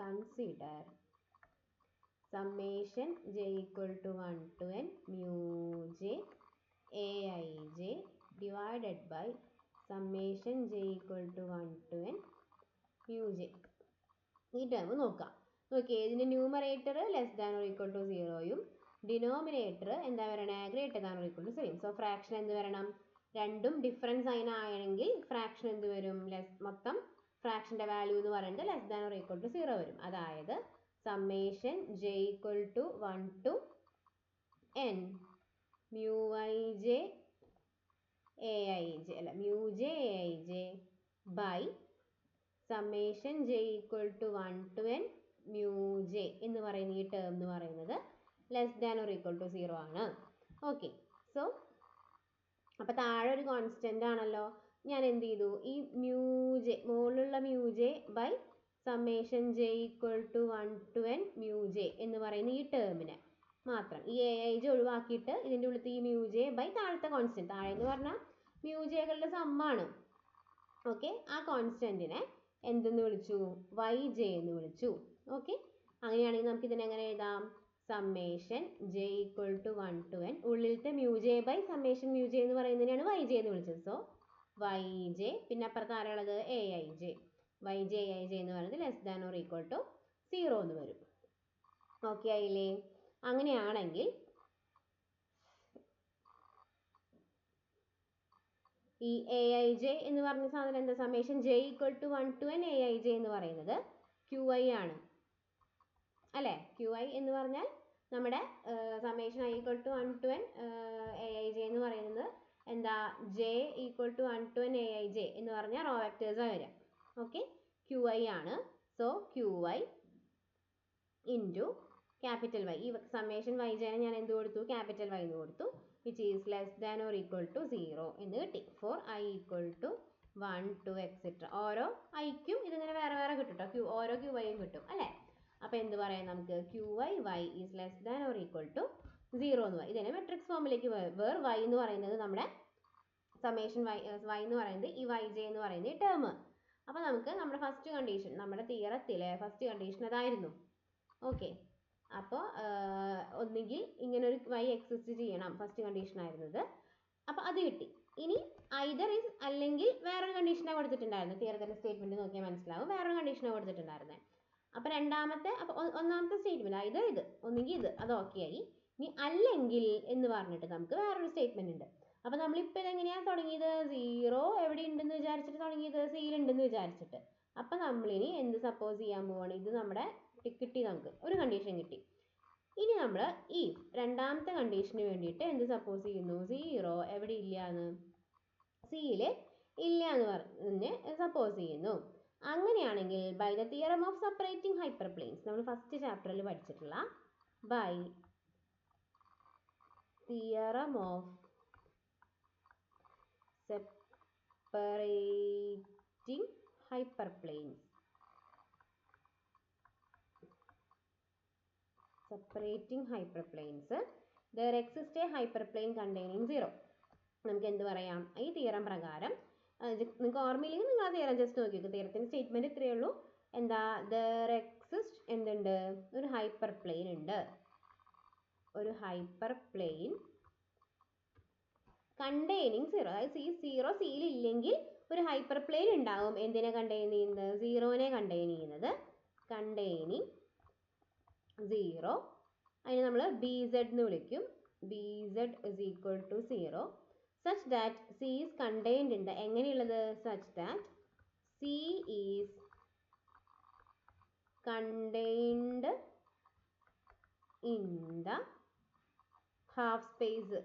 consider summation j equal to 1 to n mu J A I J divided by summation j equal to 1 to n mu J. ഈ ടേം നോക്കാം. നോക്കിയേ, ഇതിൻ്റെ numerator less than or equal to 0യും ഡിനോമിനേറ്റർ എന്താ വരണേ, greater than or equal to 0. So fraction എന്ത് വരണം, രണ്ടും ഡിഫറൻസ് സൈൻ ആണെങ്കിൽ ഫ്രാക്ഷൻ എന്ത് വരും, മൊത്തം ഫ്രാക്ഷൻ്റെ വാല്യൂ എന്ന് പറയുന്നത് less than or equal to 0 വരും. അതായത് summation j equal to 1 to n mu I J A I J അല്ല mu J A I J by summation j equal to 1 to n mu J എന്ന് പറയുന്ന ഈ term എന്ന് പറയുന്നത് less than or equal to 0 ആണ്. Okay, so അപ്പോൾ താഴെ ഒരു കോൺസ്റ്റൻ്റ് ആണല്ലോ, ഞാൻ എന്ത് ചെയ്തു, ഈ മ്യൂ ജെ മുകളിലുള്ള mu J by summation j equal to 1 to n mu J എന്ന് പറയുന്ന ഈ ടേമിനെ മാത്രം ഈ എ ഐ ജെ ഒഴിവാക്കിയിട്ട് ഇതിൻ്റെ ഉള്ളിൽ ഈ മ്യൂ ജെ ബൈ താഴത്തെ കോൺസ്റ്റൻറ്റ്, താഴെ എന്ന് പറഞ്ഞാൽ മ്യൂ ജെകളുടെ സമ്മാണ്. ഓക്കെ, ആ കോൺസ്റ്റൻറ്റിനെ എന്തെന്ന് വിളിച്ചു, വൈ ജെ എന്ന് വിളിച്ചു. ഓക്കെ, അങ്ങനെയാണെങ്കിൽ നമുക്ക് ഇതിനെ എങ്ങനെ എഴുതാം, summation j equal to 1 to n ഉള്ളിലത്തെ mu J by summation mu J എന്ന് പറയുന്നതിനാണ് വൈ ജെ എന്ന് വിളിച്ചത്. സോ വൈ ജെ, പിന്നെ അപ്പുറത്ത് ആരുള്ളത് A I J, Y J A I J എന്ന് പറയുന്നത് less than or equal to 0 എന്ന് വരും. ഓക്കെ ആയില്ലേ? അങ്ങനെയാണെങ്കിൽ ഈ എ ഐ ജെ എന്ന് പറഞ്ഞ സാധനം എന്താ, summation J equal to 1 to n A I J എന്ന് പറയുന്നത് ക്യു ഐ ആണ് അല്ലേ. ക്യു ഐ എന്ന് പറഞ്ഞാൽ നമ്മുടെ summation I equal to 1 to n A I J എന്ന് പറയുന്നത് എന്താ, J equal to 1 to n A I J എന്ന് പറഞ്ഞാൽ റോ വെക്ടേഴ്സാണ് വരിക. ഓക്കെ, ക്യു ഐ ആണ്. So Q I into capital Y. ഈ സമ്മേഷൻ വൈ ജെനെ ഞാൻ എന്ത് കൊടുത്തു, ക്യാപിറ്റൽ വൈ എന്ന് കൊടുത്തു, which is less than or equal to 0 എന്ന് കിട്ടി. For I equal to 1 to etcetera. ഓരോ ഐക്കും ഇതിങ്ങനെ വേറെ വേറെ കിട്ടും കേട്ടോ, ഓരോ ക്യു ഐയും കിട്ടും അല്ലേ. അപ്പോൾ എന്ത് പറയാം നമുക്ക്, Q I Y is less than or equal to 0 എന്ന് പറയും. ഇതിനെ മെട്രിക്സ് ഫോമിലേക്ക് വേർ വൈ എന്ന് പറയുന്നത് നമ്മുടെ സമ്മേഷൻ വൈ എന്ന് പറയുന്നത് ഈ വൈ ജെ എന്ന് പറയുന്ന ഈ ടേം. അപ്പോൾ നമുക്ക് നമ്മുടെ ഫസ്റ്റ് കണ്ടീഷൻ, നമ്മുടെ തിയറത്തിലെ ഫസ്റ്റ് കണ്ടീഷൻ അതായിരുന്നു. ഓക്കെ, അപ്പോൾ ഒന്നുകിൽ ഇങ്ങനെ ഒരു വൈ എക്സിസ്റ്റ് ചെയ്യണം, ഫസ്റ്റ് കണ്ടീഷൻ ആയിരുന്നത്. അപ്പോൾ അത് കിട്ടി. ഇനി ഐദർ ഈസ്, അല്ലെങ്കിൽ വേറൊരു കണ്ടീഷനാണ് കൊടുത്തിട്ടുണ്ടായിരുന്നത്. തിയറത്തിൻ്റെ സ്റ്റേറ്റ്മെന്റ് നോക്കിയാൽ മനസ്സിലാവും, വേറൊരു കണ്ടീഷനാണ് കൊടുത്തിട്ടുണ്ടായിരുന്നത്. അപ്പോൾ ഒന്നാമത്തെ സ്റ്റേറ്റ്മെന്റ് ഐദർ ഇത്, ഒന്നുകിൽ ഇത്, അത് ഓക്കെ ആയി. ഇനി അല്ലെങ്കിൽ എന്ന് പറഞ്ഞിട്ട് നമുക്ക് വേറൊരു സ്റ്റേറ്റ്മെന്റ് ഉണ്ട്. അപ്പോൾ നമ്മളിപ്പോൾ ഇതെങ്ങനെയാണ് തുടങ്ങിയത്, 0 എവിടെ ഉണ്ടെന്ന് വിചാരിച്ചിട്ട് തുടങ്ങിയത്, സിയിൽ ഉണ്ടെന്ന് വിചാരിച്ചിട്ട്. അപ്പം നമ്മളിനി എന്ത് സപ്പോസ് ചെയ്യാൻ പോവാണ്, ഇത് നമ്മുടെ കിട്ടി, നമുക്ക് ഒരു കണ്ടീഷൻ കിട്ടി. ഇനി നമ്മൾ ഈ രണ്ടാമത്തെ കണ്ടീഷന് വേണ്ടിയിട്ട് എന്ത് സപ്പോസ് ചെയ്യുന്നു, 0 എവിടെ ഇല്ല എന്ന്, സിയിൽ ഇല്ല എന്ന് പറഞ്ഞ് സപ്പോസ് ചെയ്യുന്നു. അങ്ങനെയാണെങ്കിൽ by the theorem of separating hyperplanes, നമ്മൾ ഫസ്റ്റ് ചാപ്റ്ററിൽ പഠിച്ചിട്ടുള്ള by theorem of separating hyperplanes, there exists a hyperplane containing 0. നമുക്ക് എന്ത് പറയാം, ഈ തിയറം പ്രകാരം നിങ്ങൾക്ക് ഓർമ്മയില്ലെങ്കിൽ നിങ്ങൾ ആ തിയറം ജസ്റ്റ് നോക്കിക്കോ. തിയറത്തിൻ്റെ സ്റ്റേറ്റ്മെന്റ് ഇത്രയേ ഉള്ളൂ. എന്താ, there exists എന്തുണ്ട്, ഒരു ഹൈപ്പർ പ്ലെയിൻ ഉണ്ട്, ഒരു ഹൈപ്പർ പ്ലെയിൻ കണ്ടെയ്നിങ് 0. അതായത് 0 സിയിൽ ഇല്ലെങ്കിൽ ഒരു ഹൈപ്പർ പ്ലെയിൻ ഉണ്ടാവും. എന്തിനെ കണ്ടെയ്ൻ ചെയ്യുന്നത്, 0നെ കണ്ടെയ്ൻ ചെയ്യുന്നത്, കണ്ടെയ്നിങ് 0. അതിന് നമ്മൾ ബി സെഡ് എന്ന് വിളിക്കും. B Z is equal to 0 such that C is contained in the, എങ്ങനെയുള്ളത്, such that C is contained in the half space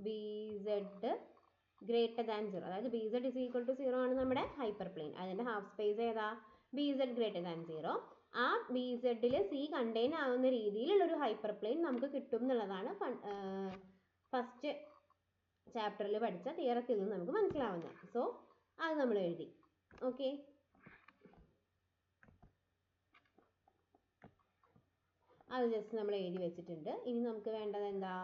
B Z greater than 0. അതായത് B Z is equal to 0 ആണ് നമ്മുടെ hyperplane. അതിൻ്റെ half space ഏതാ, B Z greater than 0. ആ B സെഡിൽ C contain ആവുന്ന രീതിയിലുള്ളൊരു hyper plane നമുക്ക് കിട്ടും എന്നുള്ളതാണ് ഫസ്റ്റ് ചാപ്റ്ററിൽ പഠിച്ച തിയറത്തിൽ നിന്ന് നമുക്ക് മനസ്സിലാവുന്നത്. സോ അത് നമ്മൾ എഴുതി. ഓക്കെ, അത് ജസ്റ്റ് നമ്മൾ എഴുതി വെച്ചിട്ടുണ്ട്. ഇനി നമുക്ക് വേണ്ടത് എന്താ,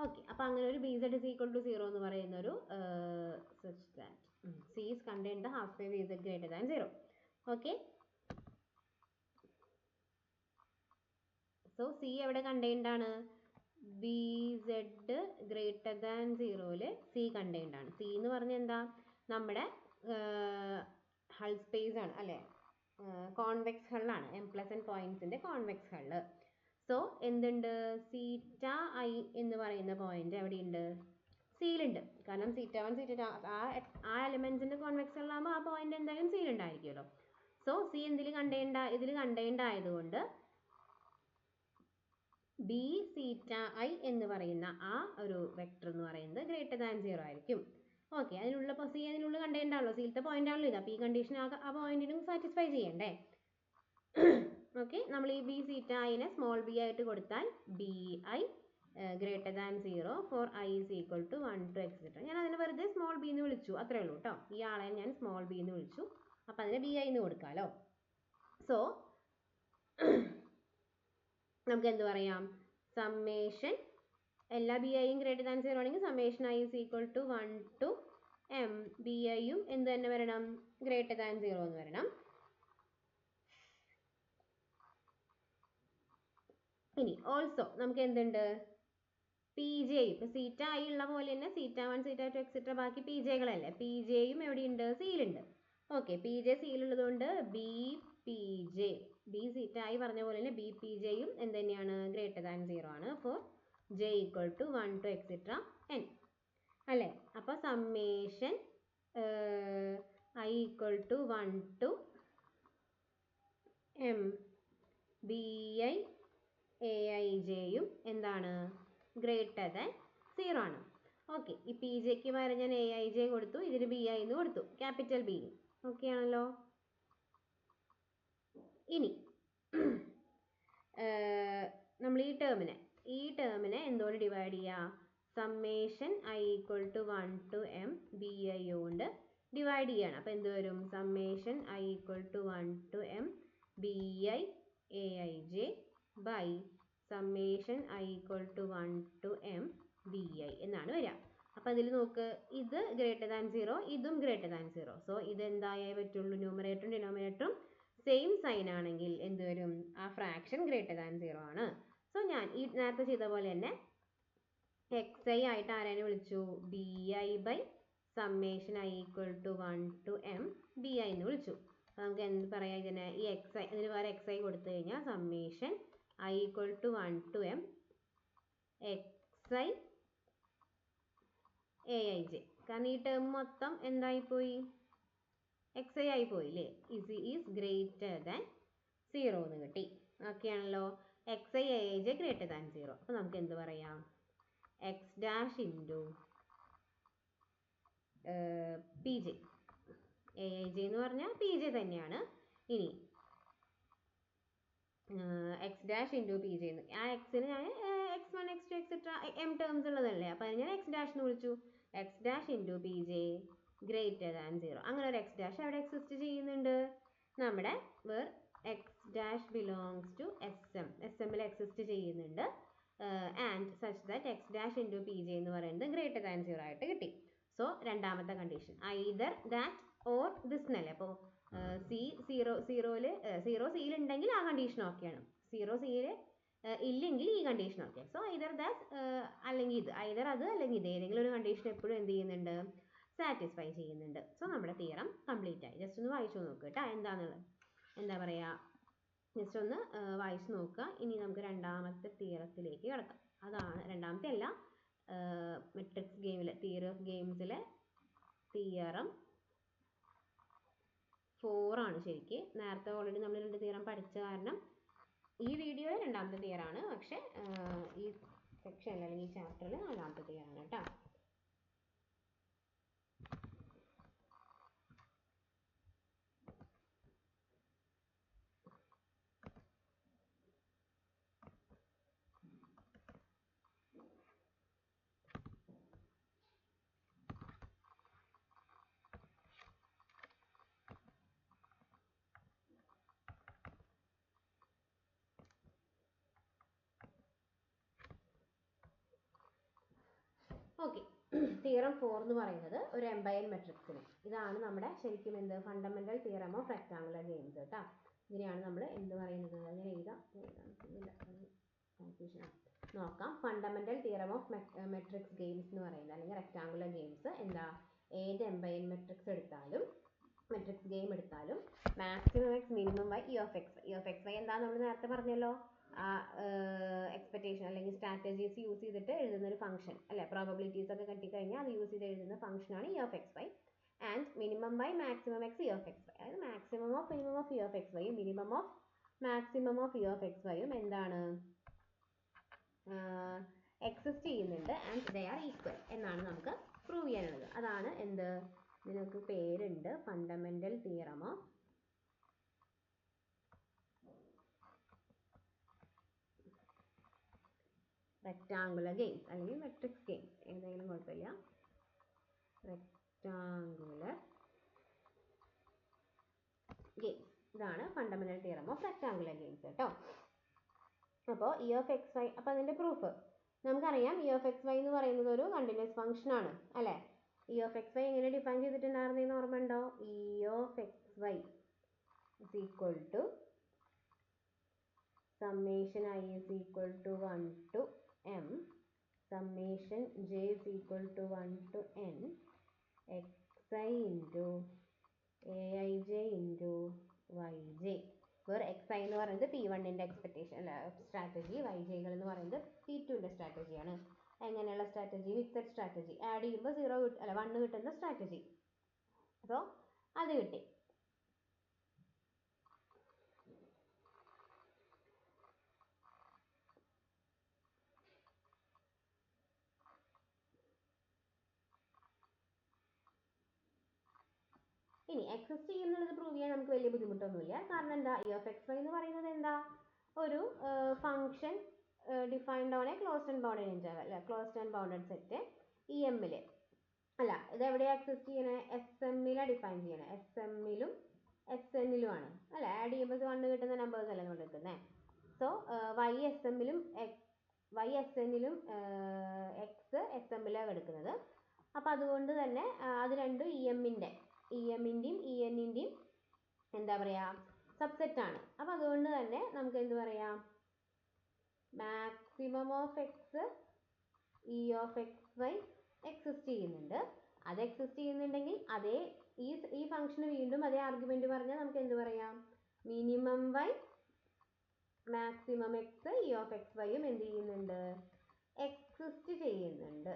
ഓക്കെ. അപ്പോൾ അങ്ങനെ ഒരു B Z is equal to 0 എന്ന് പറയുന്ന ഒരു such that C is contain the half space B Z greater than 0. Okay, so C എവിടെ കണ്ടെയ്ൻഡ് ആണ്, ബി സെഡ് ഗ്രേറ്റർ ദാൻ 0ൽ സി കണ്ടെയ്ൻഡ് ആണ്. സി എന്ന് പറഞ്ഞാൽ എന്താ, നമ്മുടെ ഹൾ സ്പേസ് ആണ് അല്ലേ. കോൺവെക്സ് ഹള്ളാണ്, m+n പോയിന്റ്സിന്റെ കോൺവെക്സ് ഹള്ള്. സോ എന്തുണ്ട്, സീറ്റ ഐ എന്ന് പറയുന്ന പോയിന്റ് എവിടെയുണ്ട്, സിയിലുണ്ട്. കാരണം θ1 θ2 ആ എലിമെന്റ്സിന്റെ കോൺവെക്സ് ഹള്ളാകുമ്പോൾ ആ പോയിന്റ് എന്തായാലും സിയിലുണ്ടായിരിക്കുമല്ലോ. സോ സി ഇതിൽ കണ്ടെയ്ൻഡ് ആയതുകൊണ്ട് ബി സീറ്റ ഐ എന്ന് പറയുന്ന ആ ഒരു വെക്ടർ എന്ന് പറയുന്നത് ഗ്രേറ്റർ ദാൻ 0 ആയിരിക്കും. ഓക്കെ, അതിനുള്ള കണ്ടെയ്ൻഡ് ആണല്ലോ, സിയിലത്തെ പോയിന്റ് ആണല്ലോ ഇത്. അപ്പോൾ ഈ കണ്ടീഷൻ ആ പോയിന്റിനും സാറ്റിസ്ഫൈ ചെയ്യണ്ടേ. ഓക്കെ, നമ്മൾ ഈ ബി സീറ്റ ഐനെ സ്മോൾ ബി ആയിട്ട് കൊടുത്താൽ B I greater than 0 for I is equal to 1 to etc. ഞാൻ അതിനെ വെറുതെ സ്മോൾ ബി എന്ന് വിളിച്ചു, അത്രേ ഉള്ളൂ കേട്ടോ. ഈ ആളെ ഞാൻ സ്മോൾ ബി എന്ന് വിളിച്ചു, അപ്പം അതിനെ ബി ഐ എന്ന് കൊടുക്കാമല്ലോ. സോ നമുക്ക് എന്ത് പറയാം, സമ്മേഷൻ എല്ലാ ബി ഐയും ഗ്രേറ്റർ ദാൻ 0 ആണെങ്കിൽ summation I is equal to 1 to m B ഐയും എന്ത് തന്നെ വരണം, ഗ്രേറ്റർ ദാൻ 0 എന്ന് വരണം. ഇനി ഓൾസോ നമുക്ക് എന്തുണ്ട്, പി ജെ, ഇപ്പം സീറ്റ ഐ ഉള്ള പോലെ തന്നെ θ1 θ2 എക്സെട്ര ബാക്കി പി ജെകളല്ലേ, പി ജെയും എവിടെയുണ്ട്, സിയിലുണ്ട്. ഓക്കെ, പി ജെ സിയിലുള്ളതുകൊണ്ട് B P J, B zeta I പറഞ്ഞ പോലെ തന്നെ ബി പി ജെയും എന്ത് തന്നെയാണ്, ഗ്രേറ്റർ ദാൻ 0 ആണ്. For J equal to 1 to etc. n അല്ലേ. അപ്പോൾ summation I equal to 1 to m B I A I ജെയും എന്താണ്, ഗ്രേറ്റർ ദാൻ 0 ആണ്. ഓക്കെ, ഈ പി ജെക്ക് പകരം ഞാൻ എ ഐ ജെ കൊടുത്തു, ഇതിന് ബി ഐ എന്ന് കൊടുത്തു, ക്യാപിറ്റൽ ബി. ഓക്കെ ആണല്ലോ. ഇനി നമ്മൾ ഈ ടേമിനെ എന്തോട് ഡിവൈഡ് ചെയ്യുക, summation I equal to 1 to m B I കൊണ്ട് ഡിവൈഡ് ചെയ്യണം. അപ്പോൾ എന്ത് വരും, summation I equal to 1 to m B I A I J by summation I equal to 1 to m B I എന്നാണ് വരിക. അപ്പം അതിൽ നോക്ക്, ഇത് ഗ്രേറ്റർ ദാൻ 0, ഇതും ഗ്രേറ്റർ ദാൻ 0. സോ ഇത് എന്തായേ പറ്റുള്ളൂ, ന്യൂമറേറ്ററും ഡിനോമിനേറ്ററും സെയിം സൈൻ ആണെങ്കിൽ എന്ത് വരും, ആ ഫ്രാക്ഷൻ ഗ്രേറ്റർ ദാൻ 0 ആണ്. സോ ഞാൻ ഈ നേരത്തെ ചെയ്ത പോലെ തന്നെ എക്സ് ഐ ആയിട്ട് ആരാനെ വിളിച്ചു, B I by summation I equal to 1 to m B I എന്ന് വിളിച്ചു. അപ്പോൾ നമുക്ക് എന്ത് പറയാം, ഇതിനെ ഈ എക്സ് ഐ അതിന് വേറെ എക്സ് ഐ കൊടുത്തു കഴിഞ്ഞാൽ summation I equal to 1 to m X I A I J. കാരണം ഈ ടേം മൊത്തം എന്തായിപ്പോയി, എക്സ് ഐ ആയിപ്പോയില്ലേ, ഈസ് ഗ്രേറ്റർ ദാൻ 0 എന്ന് കിട്ടി. ഓക്കെ ആണല്ലോ. X I A I J greater than 0. അപ്പോൾ നമുക്ക് എന്ത് പറയാം, X dash into P J, A I J എന്ന് പറഞ്ഞാൽ പി ജെ തന്നെയാണ്. ഇനി X dash into P J എന്ന്, ആ എക്സിന് ഞാൻ x1 x2 etcetera m terms ഉള്ളതല്ലേ, അപ്പോൾ അത് ഞാൻ എക്സ് ഡാഷ് എന്ന് വിളിച്ചു. X dash into P J greater than 0. അങ്ങനെ ഒരു എക്സ് ഡാഷ് അവിടെ എക്സിസ്റ്റ് ചെയ്യുന്നുണ്ട്. നമ്മുടെ where X dash belongs to S എമ്മിൽ എക്സിസ്റ്റ് ചെയ്യുന്നുണ്ട്. And such that X dash into P J എന്ന് പറയുന്നത് ഗ്രേറ്റർ ദാൻ 0 ആയിട്ട് കിട്ടി. സോ രണ്ടാമത്തെ condition either that or this എന്നല്ലേ. അപ്പോൾ സി സീറോ സിയിലുണ്ടെങ്കിൽ ആ കണ്ടീഷൻ ഓക്കെയാണ്, 0 സിയിൽ ഇല്ലെങ്കിൽ ഈ condition okay. So either that അല്ലെങ്കിൽ ഇത്, ഐദർ അത് അല്ലെങ്കിൽ ഇത്, ഏതെങ്കിലും ഒരു കണ്ടീഷൻ എപ്പോഴും എന്ത് ചെയ്യുന്നുണ്ട്, സാറ്റിസ്ഫൈ ചെയ്യുന്നുണ്ട്. സോ നമ്മുടെ തിയറം കംപ്ലീറ്റ് ആയി. ജസ്റ്റ് ഒന്ന് വായിച്ചു നോക്കുക കേട്ടോ, എന്താ പറയുക, ജസ്റ്റ് ഒന്ന് വായിച്ചു നോക്കുക. ഇനി നമുക്ക് രണ്ടാമത്തെ തിയറത്തിലേക്ക് കിടക്കാം. അതാണ് രണ്ടാമത്തെ അല്ല, മെട്രിക്സ് ഗെയിമിലെ തിയറി ഓഫ് ഗെയിംസിലെ തിയറം 4 ആണ് ശരിക്ക്. നേരത്തെ ഓൾറെഡി നമ്മൾ 2 തിയറം പഠിച്ച കാരണം ഈ വീഡിയോയിൽ രണ്ടാമത്തെ തിയറാണ്, പക്ഷേ ഈ സെക്ഷനിൽ അല്ലെങ്കിൽ ഈ ചാപ്റ്ററിൽ 4ാമത്തെ തിയറാണ് കേട്ടോ. ഓക്കെ, തിയറം 4 എന്ന് പറയുന്നത് ഒരു എംപയർ മെട്രിക്സിന്, ഇതാണ് നമ്മുടെ ശരിക്കും എന്ത് fundamental theorem of rectangular games കേട്ടോ. ഇതിനെയാണ് നമ്മൾ എന്ത് പറയുന്നത്, അങ്ങനെ കൺഫ്യൂഷൻ നോക്കാം. Fundamental theorem of matrix games എന്ന് പറയുന്നത്, അല്ലെങ്കിൽ റെക്ടാങ്കുലർ ഗെയിംസ് എന്താ, ഏത് എംപയർ മെട്രിക്സ് എടുത്താലും മെട്രിക്സ് ഗെയിം എടുത്താലും maximum X minimum Y E of X എന്താണെന്ന് നമ്മൾ നേരത്തെ പറഞ്ഞല്ലോ. ആ എക്സ്പെക്ടേഷൻ അല്ലെങ്കിൽ സ്ട്രാറ്റജീസ് യൂസ് ചെയ്തിട്ട് എഴുതുന്ന ഒരു ഫംഗ്ഷൻ അല്ലെ, പ്രോബബിലിറ്റീസ് ഒക്കെ കിട്ടിക്കഴിഞ്ഞാൽ അത് യൂസ് ചെയ്ത് എഴുതുന്ന ഫംഗ്ഷനാണ് E of X Y. And minimum by maximum X E of X Y, അതായത് maximum of minimum of E of X വൈയും minimum of maximum of E of X വൈയും എന്താണ്, എക്സിസ്റ്റ് ചെയ്യുന്നുണ്ട് ആൻഡ് ദേ ആർ ഈക്വൽ എന്നാണ് നമുക്ക് prove ചെയ്യാനുള്ളത്. അതാണ് എന്ത്, ഇതിനൊക്കെ പേരുണ്ട്, fundamental theorem of rectangular games അല്ലെങ്കിൽ മെട്രിക്സ് ഗെയിംസ്, ഏതായാലും കുഴപ്പമില്ല. റെക്ടാങ്കുലർ ഗെയിംസ്, ഇതാണ് fundamental theorem of rectangular games കേട്ടോ. അപ്പോൾ ഇ ഓഫ് എക്സ് വൈ, അപ്പോൾ അതിൻ്റെ പ്രൂഫ് നമുക്കറിയാം. ഇ ഓഫ് എക്സ് വൈ എന്ന് പറയുന്നത് ഒരു കണ്ടിന്യൂസ് ഫംഗ്ഷൻ ആണ് അല്ലേ. ഇ ഓഫ് എക്സ് വൈ എങ്ങനെ ഡിഫൈൻ ചെയ്തിട്ടുണ്ടായിരുന്നെന്ന് ഓർമ്മ ഉണ്ടോ? E of X Y is equal to summation I is equal to 1 to m summation j is equal to 1 to n xi into aij into yj, where xi എന്ന് പറയുന്നത് p1ന്റെ expectation അല്ല strategy, yjകൾ എന്ന് പറയുന്നത് p2ന്റെ സ്ട്രാറ്റജിയാണ്. എങ്ങനെയുള്ള strategy? Mixed strategy, add ചെയ്യുമ്പോൾ 1 കിട്ടുന്ന strategy. അപ്പോൾ അത് കിട്ടി. ഇനി എക്സിസ്റ്റ് ചെയ്യുന്നുള്ളത് പ്രൂവ് ചെയ്യാൻ നമുക്ക് വലിയ ബുദ്ധിമുട്ടൊന്നുമില്ല. കാരണം എന്താ, ഇ ഓഫ് എക്സ് വൈ എന്ന് പറയുന്നത് എന്താ, ഒരു function defined on a closed and bounded interval അല്ലെ, closed and bounded set E എമ്മിൽ അല്ല, ഇത് എവിടെയാണ് എക്സിസ്റ്റ് ചെയ്യണേ? എസ് എമ്മിലാണ് ഡിഫൈൻ ചെയ്യണേ. എസ് എമ്മിലും എസ് എന്നിലുമാണ് അല്ലെ. ആഡ് ചെയ്യുമ്പോൾ 1 കിട്ടുന്ന നമ്പേഴ്സ് അല്ലേ നമ്മൾ എടുക്കുന്നത്. സോ വൈ എസ് എമ്മിലും എക്സ് എസ് എമ്മിലാണ് എടുക്കുന്നത്. അപ്പം അതുകൊണ്ട് തന്നെ അത് രണ്ടും ഇ എമ്മിൻ്റെയും ഇ എന്നിൻ്റെയും എന്താ പറയുക സബ്സെറ്റാണ്. അപ്പം അതുകൊണ്ട് തന്നെ നമുക്ക് എന്ത് പറയാം, maximum of X E of X Y exist ചെയ്യുന്നുണ്ട്. അത് എക്സിസ്റ്റ് ചെയ്യുന്നുണ്ടെങ്കിൽ അതേ ഈ ഫംഗ്ഷന് വീണ്ടും അതേ ആർഗ്യുമെന്റ് പറഞ്ഞാൽ നമുക്ക് എന്ത് പറയാം, minimum Y maximum X E of X വൈയും എന്ത് ചെയ്യുന്നുണ്ട്, എക്സിസ്റ്റ് ചെയ്യുന്നുണ്ട്.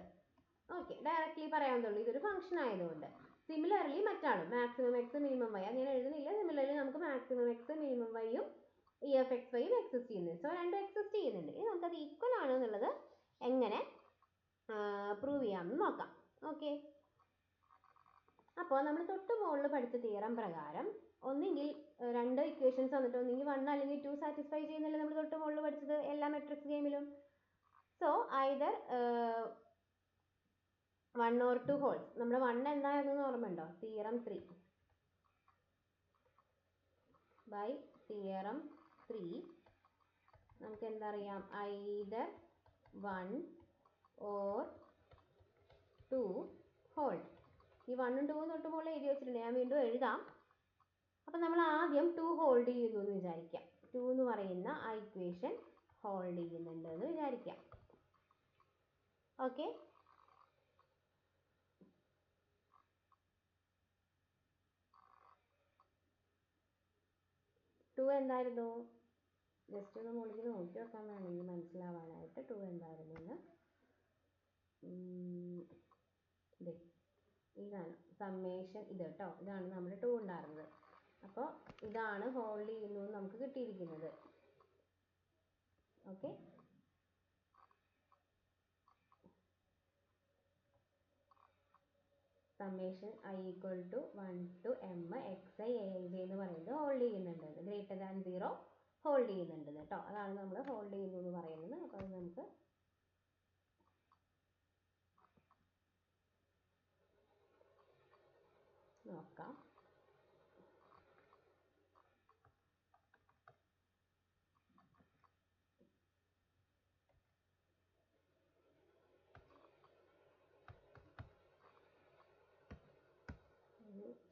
ഓക്കെ, ഡയറക്റ്റ്ലി പറയാവുന്നുള്ളൂ, ഇതൊരു ഫംഗ്ഷൻ ആയതുകൊണ്ട്. സിമിലർലി മറ്റാളും മാക്സിമം എക്സ് മിനിമം വൈ അങ്ങനെ എഴുതുന്നില്ല. സിമിലർലി നമുക്ക് മാക്സിമം എക്സ് മിനിമം വൈയും ഇ ഓഫ് എക്സ് വൈയും എക്സിസ്റ്റ് ചെയ്യുന്നുണ്ട്. സോ രണ്ടും എക്സിസ്റ്റ് ചെയ്യുന്നുണ്ട്. ഇനി നമുക്കത് ഈക്വൽ ആണ് എന്നുള്ളത് എങ്ങനെ പ്രൂവ് ചെയ്യാമെന്ന് നോക്കാം. ഓക്കെ, അപ്പോൾ നമ്മൾ തൊട്ട് മുകളിൽ പഠിച്ച തിയറം പ്രകാരം ഒന്നെങ്കിൽ രണ്ട് ഇക്വേഷൻസ് വന്നിട്ട് ഒന്നെങ്കിൽ 1 അല്ലെങ്കിൽ 2 സാറ്റിസ്ഫൈ ചെയ്യുന്നില്ല നമ്മൾ തൊട്ട് മുകളിൽ പഠിച്ചത് എല്ലാ മെട്രിക്സ് ഗെയിമിലും. So either 1 or 2 holds. നമ്മുടെ 1 എന്തായിരുന്നു ഓർമ്മയുണ്ടോ? തിയറം 3 ബൈ തിയറം 3 നമുക്ക് എന്താ അറിയാം, ഐദർ 1 or 2 ഹോൾഡ്. ഈ 1ഉം 2ഉം തൊട്ട് മുകളിൽ എഴുതി വെച്ചിട്ടുണ്ട്, ഞാൻ വീണ്ടും എഴുതാം. അപ്പം നമ്മൾ ആദ്യം 2 ഹോൾഡ് ചെയ്യുന്നു എന്ന് വിചാരിക്കാം. 2 എന്ന് പറയുന്ന ആ ഇക്വേഷൻ ഹോൾഡ് ചെയ്യുന്നുണ്ട് എന്ന് വിചാരിക്കാം. ഓക്കെ, ടു എന്തായിരുന്നു, ജസ്റ്റ് ഒന്ന് മുകളിൽ നോക്കി വെക്കാൻ വേണമെങ്കിൽ മനസ്സിലാവാനായിട്ട് 2 എന്തായിരുന്നു എന്ന്. ഇതാണ് സമ്മേഷൻ, ഇത് കേട്ടോ, ഇതാണ് നമ്മുടെ 2 ഉണ്ടായിരുന്നത്. അപ്പോൾ ഇതാണ് ഹോൾഡ് ചെയ്യുന്നു നമുക്ക് കിട്ടിയിരിക്കുന്നത്. Okay, summation I equal to 1 to m xi aij എന്ന് പറയുന്നത് ഹോൾഡ് ചെയ്യുന്നുണ്ട്, ഗ്രേറ്റർ ദാൻ 0 ഹോൾഡ് ചെയ്യുന്നുണ്ട് കേട്ടോ. അതാണ് നമ്മൾ ഹോൾഡ് ചെയ്യുന്നു എന്ന് പറയുന്നത്. അപ്പോൾ അത് നമുക്ക് നോക്കാം.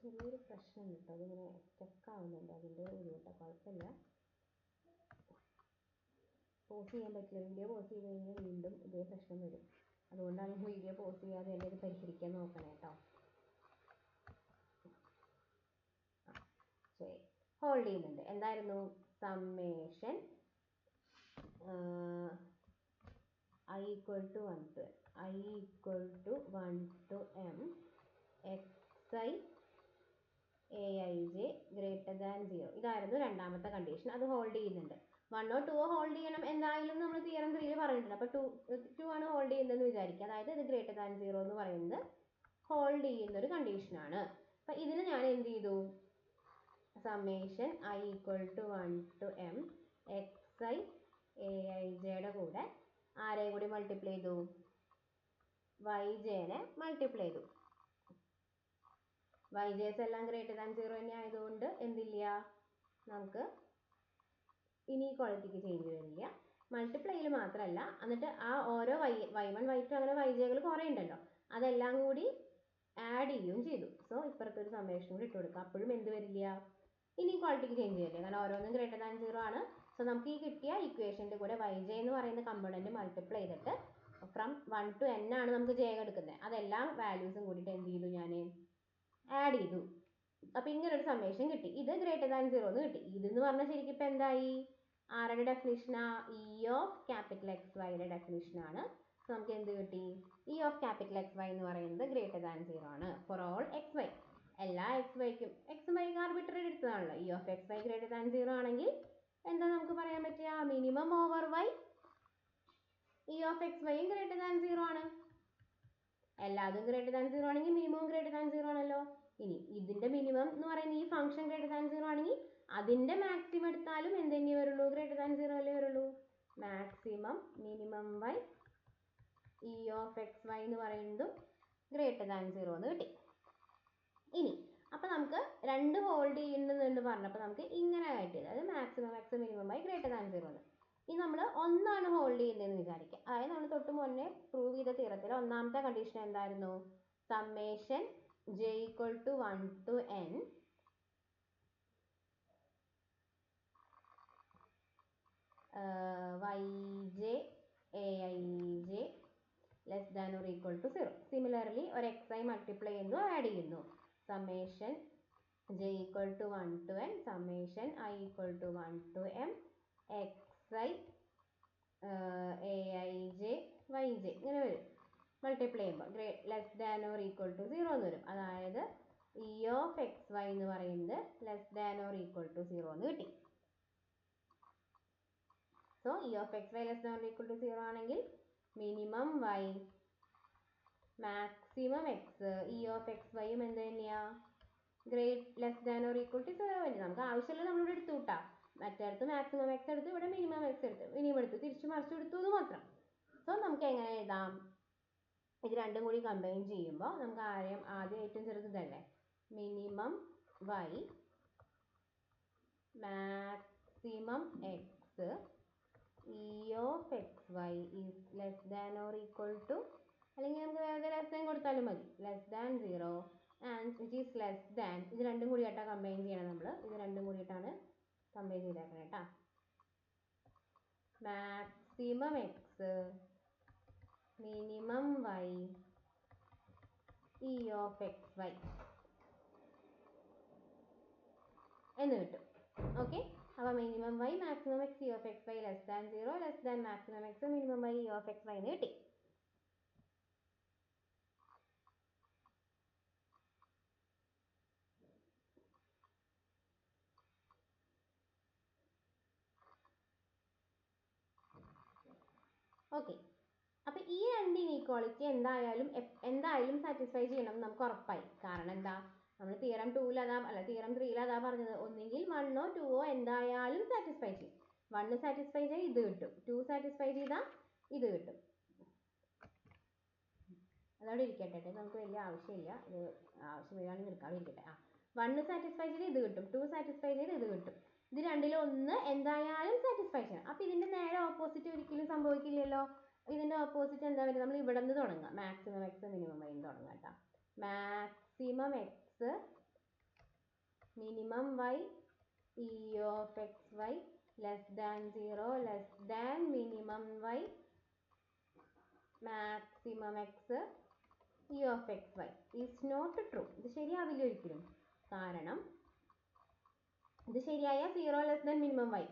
ചെറിയൊരു പ്രശ്നം കിട്ടും, അതിങ്ങനെ സ്റ്റക്ക് ആവുന്നുണ്ട്, അതിൻ്റെ ഒരു കേട്ടോ, കുഴപ്പമില്ല. പോസ് ചെയ്യാൻ പറ്റില്ല, വീഡിയോ പോസ് ചെയ്ത് കഴിഞ്ഞാൽ വീണ്ടും ഇതേ പ്രശ്നം വരും. അതുകൊണ്ടാണ് വീഡിയോ പോസ് ചെയ്യാതെ എൻ്റെ ഇത് പരിഹരിക്കാൻ നോക്കണേ കേട്ടോ. ഹോൾഡ് ചെയ്യുന്നുണ്ട്. എന്തായിരുന്നു? Summation I equal to 1 to I equal to 1 to m xi aij greater than 0. ഇതായിരുന്നു രണ്ടാമത്തെ കണ്ടീഷൻ. അത് ഹോൾഡ് ചെയ്യുന്നുണ്ട്. 1 2 ഹോൾഡ് ചെയ്യണം എന്തായാലും നമ്മൾ തിയറം 3 പറഞ്ഞിട്ടുണ്ട്. അപ്പോൾ 2 ആണ് ഹോൾഡ് ചെയ്യുന്നതെന്ന് വിചാരിക്കുക. അതായത് ഇത് ഗ്രേറ്റർ ദാൻ 0 എന്ന് പറയുന്നത് ഹോൾഡ് ചെയ്യുന്ന ഒരു കണ്ടീഷനാണ്. അപ്പം ഇതിന് ഞാൻ എന്ത് ചെയ്തു? Summation I equal to 1 to m xi aijയുടെ കൂടെ ആരെയും കൂടി മൾട്ടിപ്ലൈ ചെയ്തു? yjനെ മൾട്ടിപ്ലൈ ചെയ്തു. yjs എല്ലാം ഗ്രേറ്റർ ദാൻ 0 തന്നെ ആയതുകൊണ്ട് എന്തില്ല, നമുക്ക് ഇനീക്വാളിറ്റിക്ക് ചേഞ്ച് വരില്ല. മൾട്ടിപ്ലൈയിൽ മാത്രമല്ല, എന്നിട്ട് ആ ഓരോ y1 y2 അങ്ങനെ yjകൾ കുറേ ഉണ്ടല്ലോ, അതെല്ലാം കൂടി ആഡ് ചെയ്യുകയും ചെയ്തു. സോ ഇപ്പുറത്തെ ഒരു സമ്മേഷൻ കൂടി ഇട്ട് കൊടുക്കുക. അപ്പോഴും എന്ത് വരില്ല, ഇനീക്വാളിറ്റിക്ക് ചേഞ്ച് വരില്ല. കാരണം ഓരോന്നും ഗ്രേറ്റർ ദാൻ 0 ആണ്. സോ നമുക്ക് ഈ കിട്ടിയ ഇക്വേഷൻ്റെ കൂടെ yj എന്ന് പറയുന്ന കമ്പോണൻറ്റ് മൾട്ടിപ്ലൈ ചെയ്തിട്ട് ഫ്രം 1 to n ആണ് നമുക്ക് j എടുക്കുന്നത്. അതെല്ലാം വാല്യൂസും കൂടിയിട്ട് എന്ത് ചെയ്തു, ഞാൻ ആഡ് ചെയ്തു. അപ്പം ഇങ്ങനെ ഒരു സമ്മേഷൻ കിട്ടി. ഇത് ഗ്രേറ്റർ ദാൻ 0 എന്ന് കിട്ടി. ഇതെന്ന് പറഞ്ഞാൽ ശരിക്കും ഇപ്പം എന്തായി, ആരുടെ ഡെഫിനിഷനാ? ഇ ഓഫ് ക്യാപിറ്റൽ എക്സ് വൈയുടെ ഡെഫിനിഷനാണ്. നമുക്ക് എന്ത് കിട്ടി? E of capital X Y എന്ന് പറയുന്നത് ഗ്രേറ്റർ ദാൻ 0 ആണ് ഫോർ ഓൾ എക്സ് വൈ. എല്ലാ എക്സ് വൈക്കും, എക്സ് വൈക്ക് ആർബിട്രറി എടുത്തതാണല്ലോ. E of X Y greater than 0 ആണെങ്കിൽ എന്താ നമുക്ക് പറയാൻ പറ്റുക? Minimum over Y E of X വൈയും ഗ്രേറ്റർ ദാൻ 0 ആണ്. എല്ലാതും ഗ്രേറ്റർ ദാൻ 0 ആണെങ്കിൽ മിനിമം ഗ്രേറ്റർ ദാൻ 0 ആണല്ലോ. ഇനി ഇതിന്റെ മിനിമം എന്ന് പറയുന്നത് ഈ ഫംഗ്ഷൻ ഗ്രേറ്റർ ദാൻ 0 ആണെങ്കിൽ അതിന്റെ മാക്സിമം എടുത്താലും എന്ത് തന്നെ വരുള്ളൂ? ഗ്രേറ്റർ ദാൻ 0 അല്ലേ വരുള്ളൂ. Maximum minimum Y E of X Y എന്ന് പറയുന്നതും ഗ്രേറ്റർ ദാൻ 0 എന്ന് കിട്ടി. ഇനി അപ്പം നമുക്ക് രണ്ട് ഹോൾഡ് ചെയ്യുന്നുണ്ട് പറഞ്ഞപ്പോൾ നമുക്ക് ഇങ്ങനെ കിട്ടിയത്, അതായത് maximum X minimum Y greater than 0 എന്ന്. ഇനി നമ്മൾ ഒന്നാണ് ഹോൾഡ് ചെയ്യുന്നതെന്ന് വിചാരിക്കുക. അതായത് നമ്മൾ തൊട്ട് മുന്നേ പ്രൂവ് ചെയ്ത തിയറത്തിൽ ഒന്നാമത്തെ കണ്ടീഷൻ എന്തായിരുന്നു? Summation j equal to 1 to n yj aij less than or equal to 0. Similarly ഒരു xi മൾട്ടിപ്ലൈ ചെയ്യുന്നു, ആഡ് ചെയ്യുന്നു. Summation j equal to 1 to n summation I equal to 1 to m xi aij yj ഇങ്ങനെ വരും. Multiply ചെയ്യുമ്പോൾ less than or equal to 0 എന്ന് വരും. അതായത് E of X Y എന്ന് പറയുന്നത് less than or equal to 0 എന്ന് കിട്ടി. So E of X Y less than or equal to 0 ആണെങ്കിൽ minimum Y maximum X E of X വൈയും എന്ത് തന്നെയാ? Less than or equal to 0 തന്നെ. നമുക്ക് ആവശ്യമുള്ളത് നമ്മളിവിടെ എടുത്തു കൂട്ടാം. മറ്റേടത്ത് മാക്സിമം എക്സ് എടുത്തു, ഇവിടെ മിനിമം എക്സ് എടുത്തു, മിനിമം എടുത്തു, തിരിച്ചു മറിച്ചു എടുത്തു എന്ന് മാത്രം. സോ നമുക്ക് എങ്ങനെ എഴുതാം? ഇത് രണ്ടും കൂടി കമ്പൈൻ ചെയ്യുമ്പോൾ നമുക്ക് ആദ്യം ഏറ്റവും ചെറുത് ഇതല്ലേ, minimum Y maximum X E of X Y is less than or equal to, അല്ലെങ്കിൽ നമുക്ക് വേറെ ലെസ് ദാൻ കൊടുത്താലും മതി, less than 0 and which is less than. ഇത് രണ്ടും കൂടിയിട്ടാണ് കമ്പൈൻ ചെയ്യണം നമ്മൾ. ഇത് രണ്ടും കൂടിയിട്ടാണ് കമ്പൈൻ ചെയ്തേക്കണം കേട്ടോ. Maximum X minimum Y E of X Y എന്ന് കിട്ടും. ഓക്കെ, അപ്പോൾ minimum Y maximum X E of X Y less than 0 less than maximum X minimum Y E of X Y എന്ന് കിട്ടി. ഓക്കെ, അപ്പം ഈ രണ്ട് ഇനീക്വാളിറ്റി എന്തായാലും satisfy ചെയ്യണം നമുക്ക് ഉറപ്പായി. കാരണം എന്താ, നമ്മൾ തിയറം 2 അല്ല തിയറം 3 അതാ പറഞ്ഞത്, ഒന്നെങ്കിൽ 1 or 2 എന്തായാലും സാറ്റിസ്ഫൈ ചെയ്യും. 1 സാറ്റിസ്ഫൈ ചെയ്താൽ ഇത് കിട്ടും, 2 സാറ്റിസ്ഫൈ ചെയ്താൽ ഇത് കിട്ടും. അതവിടെ ഇരിക്കട്ടെ, നമുക്ക് വലിയ ആവശ്യമില്ല, ഇത് ആവശ്യം വരികയാണെങ്കിൽ എടുക്കാതെ ഇരിക്കട്ടെ. 1 സാറ്റിസ്ഫൈ ചെയ്ത് ഇത് കിട്ടും, 2 സാറ്റിസ്ഫൈ ചെയ്ത് ഇത് കിട്ടും. ഇത് രണ്ടിലും ഒന്ന് എന്തായാലും സാറ്റിസ്ഫൈ ചെയ്യണം. അപ്പം ഇതിൻ്റെ നേരെ ഓപ്പോസിറ്റ് ഒരിക്കലും സംഭവിക്കില്ലല്ലോ. ഇതിൻ്റെ ഓപ്പോസിറ്റ് എന്താ പറയുക? നമ്മൾ ഇവിടെ നിന്ന് തുടങ്ങാം, മാക്സിമം എക്സ് മിനിമം വൈ തുടങ്ങാം കേട്ടോ. Maximum X minimum Y E of X Y less than 0 less than minimum Y maximum X E of X Y is not true. ഇത് ശരിയാവില്ല ഒരിക്കലും. കാരണം ഇത് ശരിയായ 0 ലെസ് ദാൻ മിനിമം വൈ,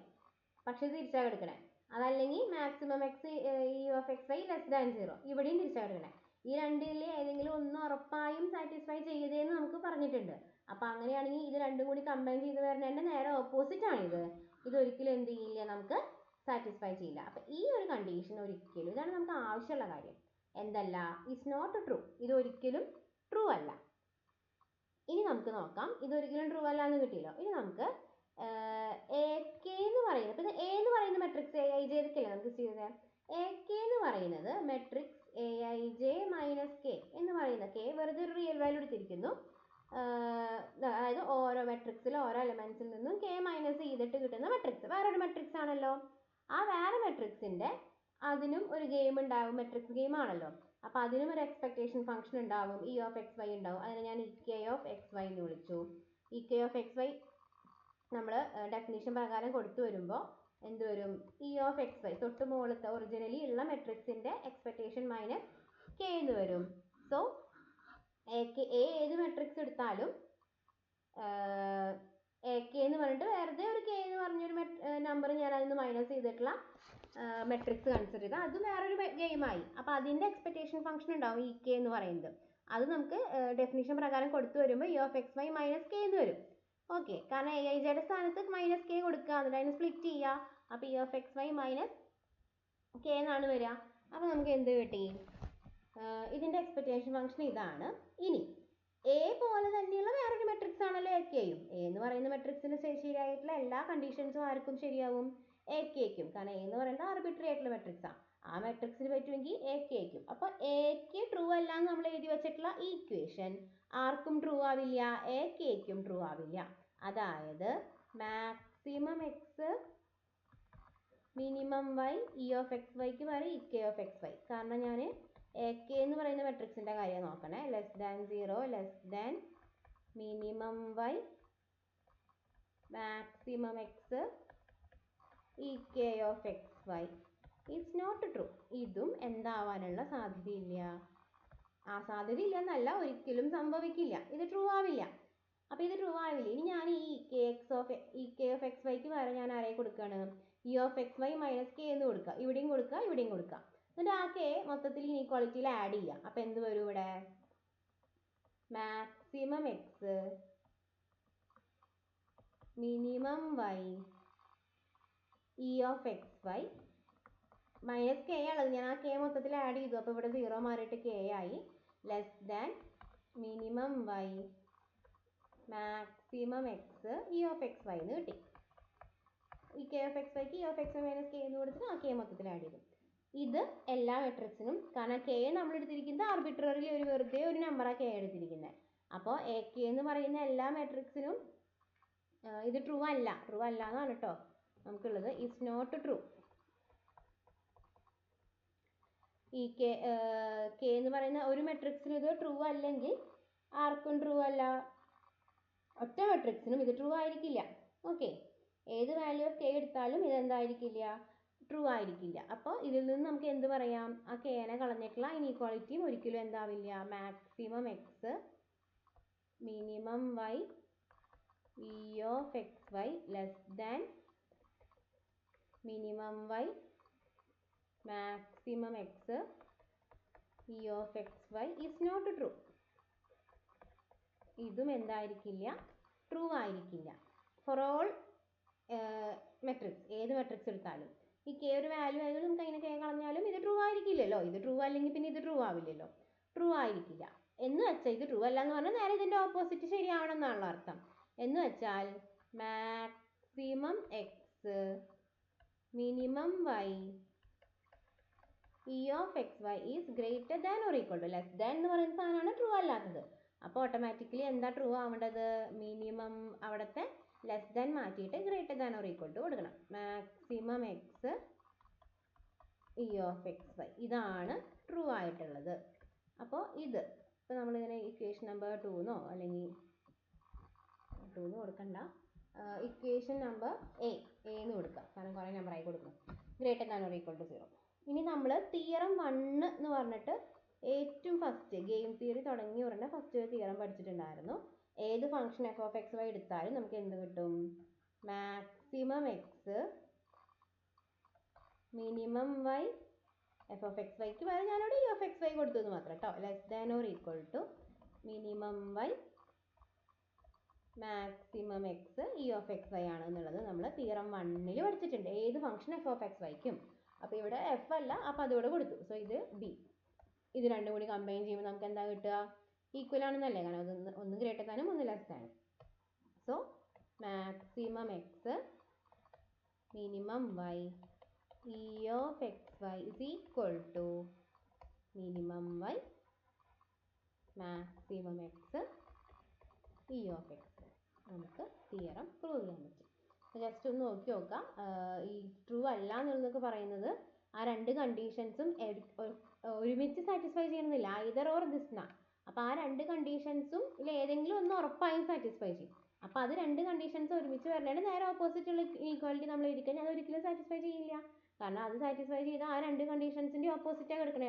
പക്ഷെ ഇത് തിരിച്ചാണ് എടുക്കണേ. അതല്ലെങ്കിൽ maximum X E of X Y less than 0, ഇവിടെയും തിരിച്ചാണ് എടുക്കണേ. ഈ രണ്ടിൽ ഏതെങ്കിലും ഒന്ന് ഉറപ്പായും സാറ്റിസ്ഫൈ ചെയ്തേന്ന് നമുക്ക് പറഞ്ഞിട്ടുണ്ട്. അപ്പം അങ്ങനെയാണെങ്കിൽ ഇത് രണ്ടും കൂടി കമ്പൈൻ ചെയ്ത് വരുന്നതിൻ്റെ നേരെ ഓപ്പോസിറ്റ് ആണിത്. ഇതൊരിക്കലും എന്ത് ചെയ്യില്ല, നമുക്ക് സാറ്റിസ്ഫൈ ചെയ്യില്ല. അപ്പം ഈ ഒരു കണ്ടീഷൻ ഒരിക്കലും, ഇതാണ് നമുക്ക് ആവശ്യമുള്ള കാര്യം, എന്തല്ല, ഇറ്റ്സ് നോട്ട് ട്രൂ, ഇതൊരിക്കലും ട്രൂ അല്ല. ഇനി നമുക്ക് നോക്കാം, ഇതൊരിക്കലും ട്രൂ അല്ല എന്ന് കിട്ടിയല്ലോ. ഇനി നമുക്ക് എ കെ എന്ന് പറയുന്നത്, ഇപ്പം എ എന്ന് പറയുന്ന മെട്രിക്സ് എ ഐ ജെ എടുക്കില്ല നമുക്ക് ചെയ്തത്. എ കെ എന്ന് പറയുന്നത് matrix A I J minus K എന്ന് പറയുന്ന, കെ വെറുതെ ഒരു റിയൽ വാല്യൂ എടുത്തിരിക്കുന്നു. അതായത് ഓരോ മെട്രിക്സിലും ഓരോ എലമെന്റ്സിൽ നിന്നും കെ മൈനസ് ചെയ്തിട്ട് കിട്ടുന്ന മെട്രിക്സ്, വേറൊരു മെട്രിക്സ് ആണല്ലോ. ആ വേറെ മെട്രിക്സിന്റെ അതിനും ഒരു ഗെയിം ഉണ്ടാവും, മെട്രിക്സ് ഗെയിം ആണല്ലോ. അപ്പം അതിനും ഒരു എക്സ്പെക്ടേഷൻ ഫംഗ്ഷൻ ഉണ്ടാവും, ഇ ഓഫ് എക്സ് വൈ ഉണ്ടാവും. അതിനെ ഞാൻ E K of X Y എന്ന് വിളിച്ചു. E K of X Y നമ്മൾ ഡെഫിനിഷൻ പ്രകാരം കൊടുത്തു വരുമ്പോൾ എന്ത് വരും, ഇ ഓഫ് എക്സ് വൈ തൊട്ട് മുകളിലത്തെ ഒറിജിനലി ഉള്ള മെട്രിക്സിന്റെ എക്സ്പെക്ടേഷൻ മൈനസ് കെ എന്ന് വരും. സോ എ ഏത് മെട്രിക്സ് എടുത്താലും എ കെ എന്ന് പറഞ്ഞിട്ട് വെറുതെ ഒരു കെ എന്ന് പറഞ്ഞൊരു നമ്പർ ഞാൻ അതിന് മൈനസ് ചെയ്തിട്ടുള്ള മെട്രിക്സ് കൺസിഡർ ചെയ്താൽ അത് വേറൊരു ഗെയിമായി. അപ്പോൾ അതിൻ്റെ എക്സ്പെക്ടേഷൻ ഫംഗ്ഷൻ ഉണ്ടാവും ഇ കെ എന്ന് പറയുന്നത്. അത് നമുക്ക് ഡെഫിനിഷൻ പ്രകാരം കൊടുത്തു വരുമ്പോൾ E of X Y minus K എന്ന് വരും. ഓക്കെ, കാരണം എ ഐ ജെയുടെ സ്ഥാനത്ത് മൈനസ് കെ കൊടുക്കുക, എന്നിട്ട് അതിന് സ്പ്ലിറ്റ് ചെയ്യുക. അപ്പോൾ E of X Y minus K എന്നാണ് വരിക. അപ്പോൾ നമുക്ക് എന്ത് കിട്ടി, ഇതിൻ്റെ എക്സ്പെക്ടേഷൻ ഫംഗ്ഷൻ ഇതാണ്. ഇനി എ പോലെ തന്നെയുള്ള വേറൊരു മെട്രിക്സ് ആണല്ലോ എ കെയും. എ എന്ന് പറയുന്ന മെട്രിക്സിന് ശരിയായിട്ടുള്ള എല്ലാ കണ്ടീഷൻസും ആർക്കും ശരിയാവും, എ കെക്കും. കാരണം എ എന്ന് പറയുന്നത് ആർബിട്രറി ആയിട്ടുള്ള മെട്രിക്സാണ്. ആ മെട്രിക്സിന് പറ്റുമെങ്കിൽ എ കെക്കും. അപ്പോൾ എക്ക് ട്രൂ അല്ല എന്ന് നമ്മൾ എഴുതി വെച്ചിട്ടുള്ള ഈ ഇക്വേഷൻ ആർക്കും ട്രൂ ആവില്ല, എ കെക്കും ട്രൂ ആവില്ല. അതായത് maximum X minimum Y E of X വൈക്ക് പകരം E K of X Y. കാരണം ഞാൻ എ കെ എന്ന് പറയുന്ന മെട്രിക്സിൻ്റെ കാര്യം നോക്കണേ. Less than 0 less than minimum Y maximum X E K of X Y it's not true. ഇതും എന്താവാനുള്ള സാധ്യതയില്ല, സാധ്യതയില്ല എന്നല്ല, ഒരിക്കലും സംഭവിക്കില്ല, ഇത് ട്രൂ ആവില്ല. അപ്പോൾ ഇത് ട്രൂ ആവില്ല. ഇനി ഞാൻ ഈ കെ ഓഫ് എക്സ് വൈക്ക് പകരം ഞാൻ ആരെ കൊടുക്കുകയാണ്, E of X Y minus K എന്ന് കൊടുക്കുക. ഇവിടെയും കൊടുക്കുക, ഇവിടെയും കൊടുക്കുക. എന്നിട്ട് ആ കെ മൊത്തത്തിൽ ഇനീക്വാളിറ്റിയിൽ ആഡ് ചെയ്യുക. അപ്പം എന്ത് വരും ഇവിടെ, maximum X minimum Y E of X Y minus K ആണത്, ഞാൻ ആ കെ മൊത്തത്തിൽ ആഡ് ചെയ്തു. അപ്പോൾ ഇവിടെ 0 മാറിയിട്ട് കെ ആയി, less than minimum Y maximum X E of X Y എന്ന് കിട്ടി. ഈ കെ ഓഫ് എക്സ് വൈക്ക് E of X Y minus K എന്ന് കൊടുത്തിട്ട് ആ കെ മൊത്തത്തിൽ ആഡ് ചെയ്തു. ഇത് എല്ലാ മെട്രിക്സിനും, കാരണം കെ നമ്മൾ എടുത്തിരിക്കുന്നത് ആർബിട്രറി ഒരു വെറുതെ ഒരു നമ്പറാണ് കെ എടുത്തിരിക്കുന്നത്. അപ്പോൾ എ കെ എന്ന് പറയുന്ന എല്ലാ മെട്രിക്സിനും ഇത് ട്രൂ അല്ല എന്നാണ് കേട്ടോ നമുക്കുള്ളത്. It's not true. E K എന്ന് പറയുന്ന ഒരു മെട്രിക്സിനും ഇത് ട്രൂ അല്ലെങ്കിൽ ആർക്കും ട്രൂ അല്ല, ഒറ്റ മെട്രിക്സിനും ഇത് ട്രൂ ആയിരിക്കില്ല. ഓക്കെ, ഏത് വാല്യൂ ഓഫ് കെ എടുത്താലും ഇതെന്തായിരിക്കില്ല, ട്രൂ ആയിരിക്കില്ല. അപ്പോൾ ഇതിൽ നിന്ന് നമുക്ക് എന്ത് പറയാം, ആ കെനെ കളഞ്ഞിട്ടുള്ള ഇനീക്വാളിറ്റിയും ഒരിക്കലും എന്താവില്ല, maximum X minimum Y E of X Y less than minimum Y maximum X E of X Y is not true. ഇതും എന്തായിരിക്കില്ല, ട്രൂ ആയിരിക്കില്ല ഫോർ ഓൾ മെട്രിക്സ്. ഏത് മെട്രിക്സ് എടുത്താലും ഈ കെ ഒരു വാല്യൂ ആയതുകൊണ്ട് നമുക്ക് അതിനെ കെ കളഞ്ഞാലും ഇത് ട്രൂ ആയിരിക്കില്ലല്ലോ. ഇത് ട്രൂ അല്ലെങ്കിൽ പിന്നെ ഇത് ട്രൂ ആവില്ലല്ലോ, ട്രൂ ആയിരിക്കില്ല. എന്ന് വെച്ചാൽ ഇത് ട്രൂ അല്ല എന്ന് പറഞ്ഞാൽ നേരെ ഇതിൻ്റെ ഓപ്പോസിറ്റ് ശരിയാവണമെന്നാണല്ലോ അർത്ഥം. എന്ന് വെച്ചാൽ maximum X minimum Y E of X Y is greater than or equal to, less than എന്ന് പറയുന്ന സാധനമാണ് ട്രൂ അല്ലാത്തത്. അപ്പോൾ ഓട്ടോമാറ്റിക്കലി എന്താ ട്രൂ ആവേണ്ടത്, മിനിമം അവിടുത്തെ ലെസ് ദാൻ മാറ്റിയിട്ട് greater than or equal to കൊടുക്കണം. Maximum X E of X Y ഇതാണ് ട്രൂ ആയിട്ടുള്ളത്. അപ്പോൾ ഇത് ഇപ്പോൾ നമ്മളിങ്ങനെ ഇക്വേഷൻ നമ്പർ 2 അല്ലെങ്കിൽ 2 കൊടുക്കണ്ട, ഇക്വേഷൻ നമ്പർ എ എന്ന് കൊടുക്കുക, കാരണം കുറേ നമ്പറായി കൊടുക്കണം. Greater than or equal to 0. ഇനി നമ്മൾ തിയറം 1 എന്ന് പറഞ്ഞിട്ട് ഏറ്റവും ഫസ്റ്റ് ഗെയിം തിയറി തുടങ്ങി ഉടനെ ഫസ്റ്റ് തിയറം പഠിച്ചിട്ടുണ്ടായിരുന്നു. ഏത് function F of X Y എടുത്താലും നമുക്ക് എന്ത് കിട്ടും, maximum X minimum Y F of X വൈക്ക് വരെ ഞാനിവിടെ ഇ ഓഫ് എക്സ് വൈ കൊടുത്തു എന്ന് മാത്രം കേട്ടോ. Less than or equal to minimum Y maximum X E of X Y ആണ് എന്നുള്ളത് നമ്മൾ തിയറം 1 പഠിച്ചിട്ടുണ്ട്. ഏത് ഫംഗ്ഷൻ എഫ് ഓഫ് എക്സ് വൈക്കും. അപ്പോൾ ഇവിടെ എഫ് അല്ല, അപ്പോൾ അതിവിടെ കൊടുത്തു. സോ ഇത് ബി. ഇത് രണ്ടും കൂടി കമ്പൈൻ ചെയ്യുമ്പോൾ നമുക്ക് എന്താ കിട്ടുക? ഈക്വൽ ആണെന്നല്ലേ, കാരണം അത് ഒന്ന് ഗ്രേറ്റർ ദാനും ഒന്ന് ലെസ് ദാനും. So maximum X minimum Y E of X Y is equal to minimum Y maximum X E of X. നമുക്ക് തിയറം പ്രൂവ് ചെയ്യാൻ പറ്റും. ജസ്റ്റ് ഒന്ന് നോക്കി നോക്കാം. ഈ ട്രൂ അല്ല എന്നുള്ളതൊക്കെ പറയുന്നത് ആ രണ്ട് കണ്ടീഷൻസും ഒരുമിച്ച് സാറ്റിസ്ഫൈ ചെയ്യണമെന്നില്ല. ഐദർ ഓർ ദിസ് നാ. അപ്പോൾ ആ രണ്ട് കണ്ടീഷൻസും ഇതിൽ ഏതെങ്കിലും ഒന്ന് ഉറപ്പായും സാറ്റിസ്ഫൈ ചെയ്യും. അപ്പോൾ അത് രണ്ട് കണ്ടീഷൻസ് ഒരുമിച്ച് വരണേണ് നേരെ ഓപ്പോസിറ്റ് ഉള്ള ഈക്വാലിറ്റി നമ്മൾ എഴുതിക്കഴിഞ്ഞാൽ അത് ഒരിക്കലും സാറ്റിസ്ഫൈ ചെയ്യില്ല. കാരണം അത് സാറ്റിസ്ഫൈ ചെയ്താൽ ആ രണ്ട് കണ്ടീഷൻസിൻ്റെ ഓപ്പോസിറ്റാണ് കിടക്കണേ.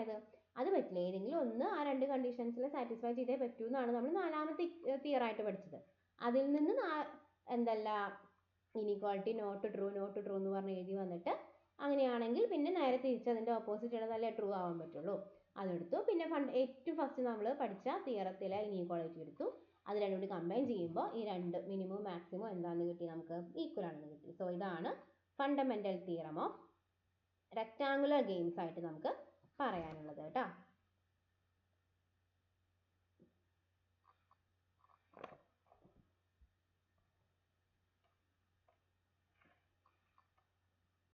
അത് പറ്റില്ല. ഏതെങ്കിലും ഒന്ന് ആ രണ്ട് കണ്ടീഷൻസിൽ സാറ്റിസ്ഫൈ ചെയ്തേ പറ്റൂ എന്നാണ് നമ്മൾ 4ാമത്തെ തിയറായിട്ട് പഠിച്ചത്. അതിൽ നിന്ന് എന്തല്ല ഇനീക്വാളിറ്റി നോട്ട് ട്രൂ എന്ന് പറഞ്ഞ് എഴുതി വന്നിട്ട് അങ്ങനെയാണെങ്കിൽ പിന്നെ നേരെ തിരിച്ച് അതിൻ്റെ ഓപ്പോസിറ്റ് ഉള്ളതല്ലേ ട്രൂ ആവാൻ പറ്റുള്ളൂ. അതെടുത്തു. പിന്നെ ഏറ്റവും ഫസ്റ്റ് നമ്മൾ പഠിച്ച തിയറത്തിലെ ഇനീക്വാളിറ്റി എടുത്തു. അത് രണ്ടും കൂടി കമ്പൈൻ ചെയ്യുമ്പോൾ ഈ രണ്ട് മിനിമം മാക്സിമം എന്താണെന്ന് കിട്ടി? നമുക്ക് ഈക്വൽ ആണെന്ന് കിട്ടി. സോ ഇതാണ് fundamental theorem of rectangular games ആയിട്ട് നമുക്ക് പറയാനുള്ളത് കേട്ടോ.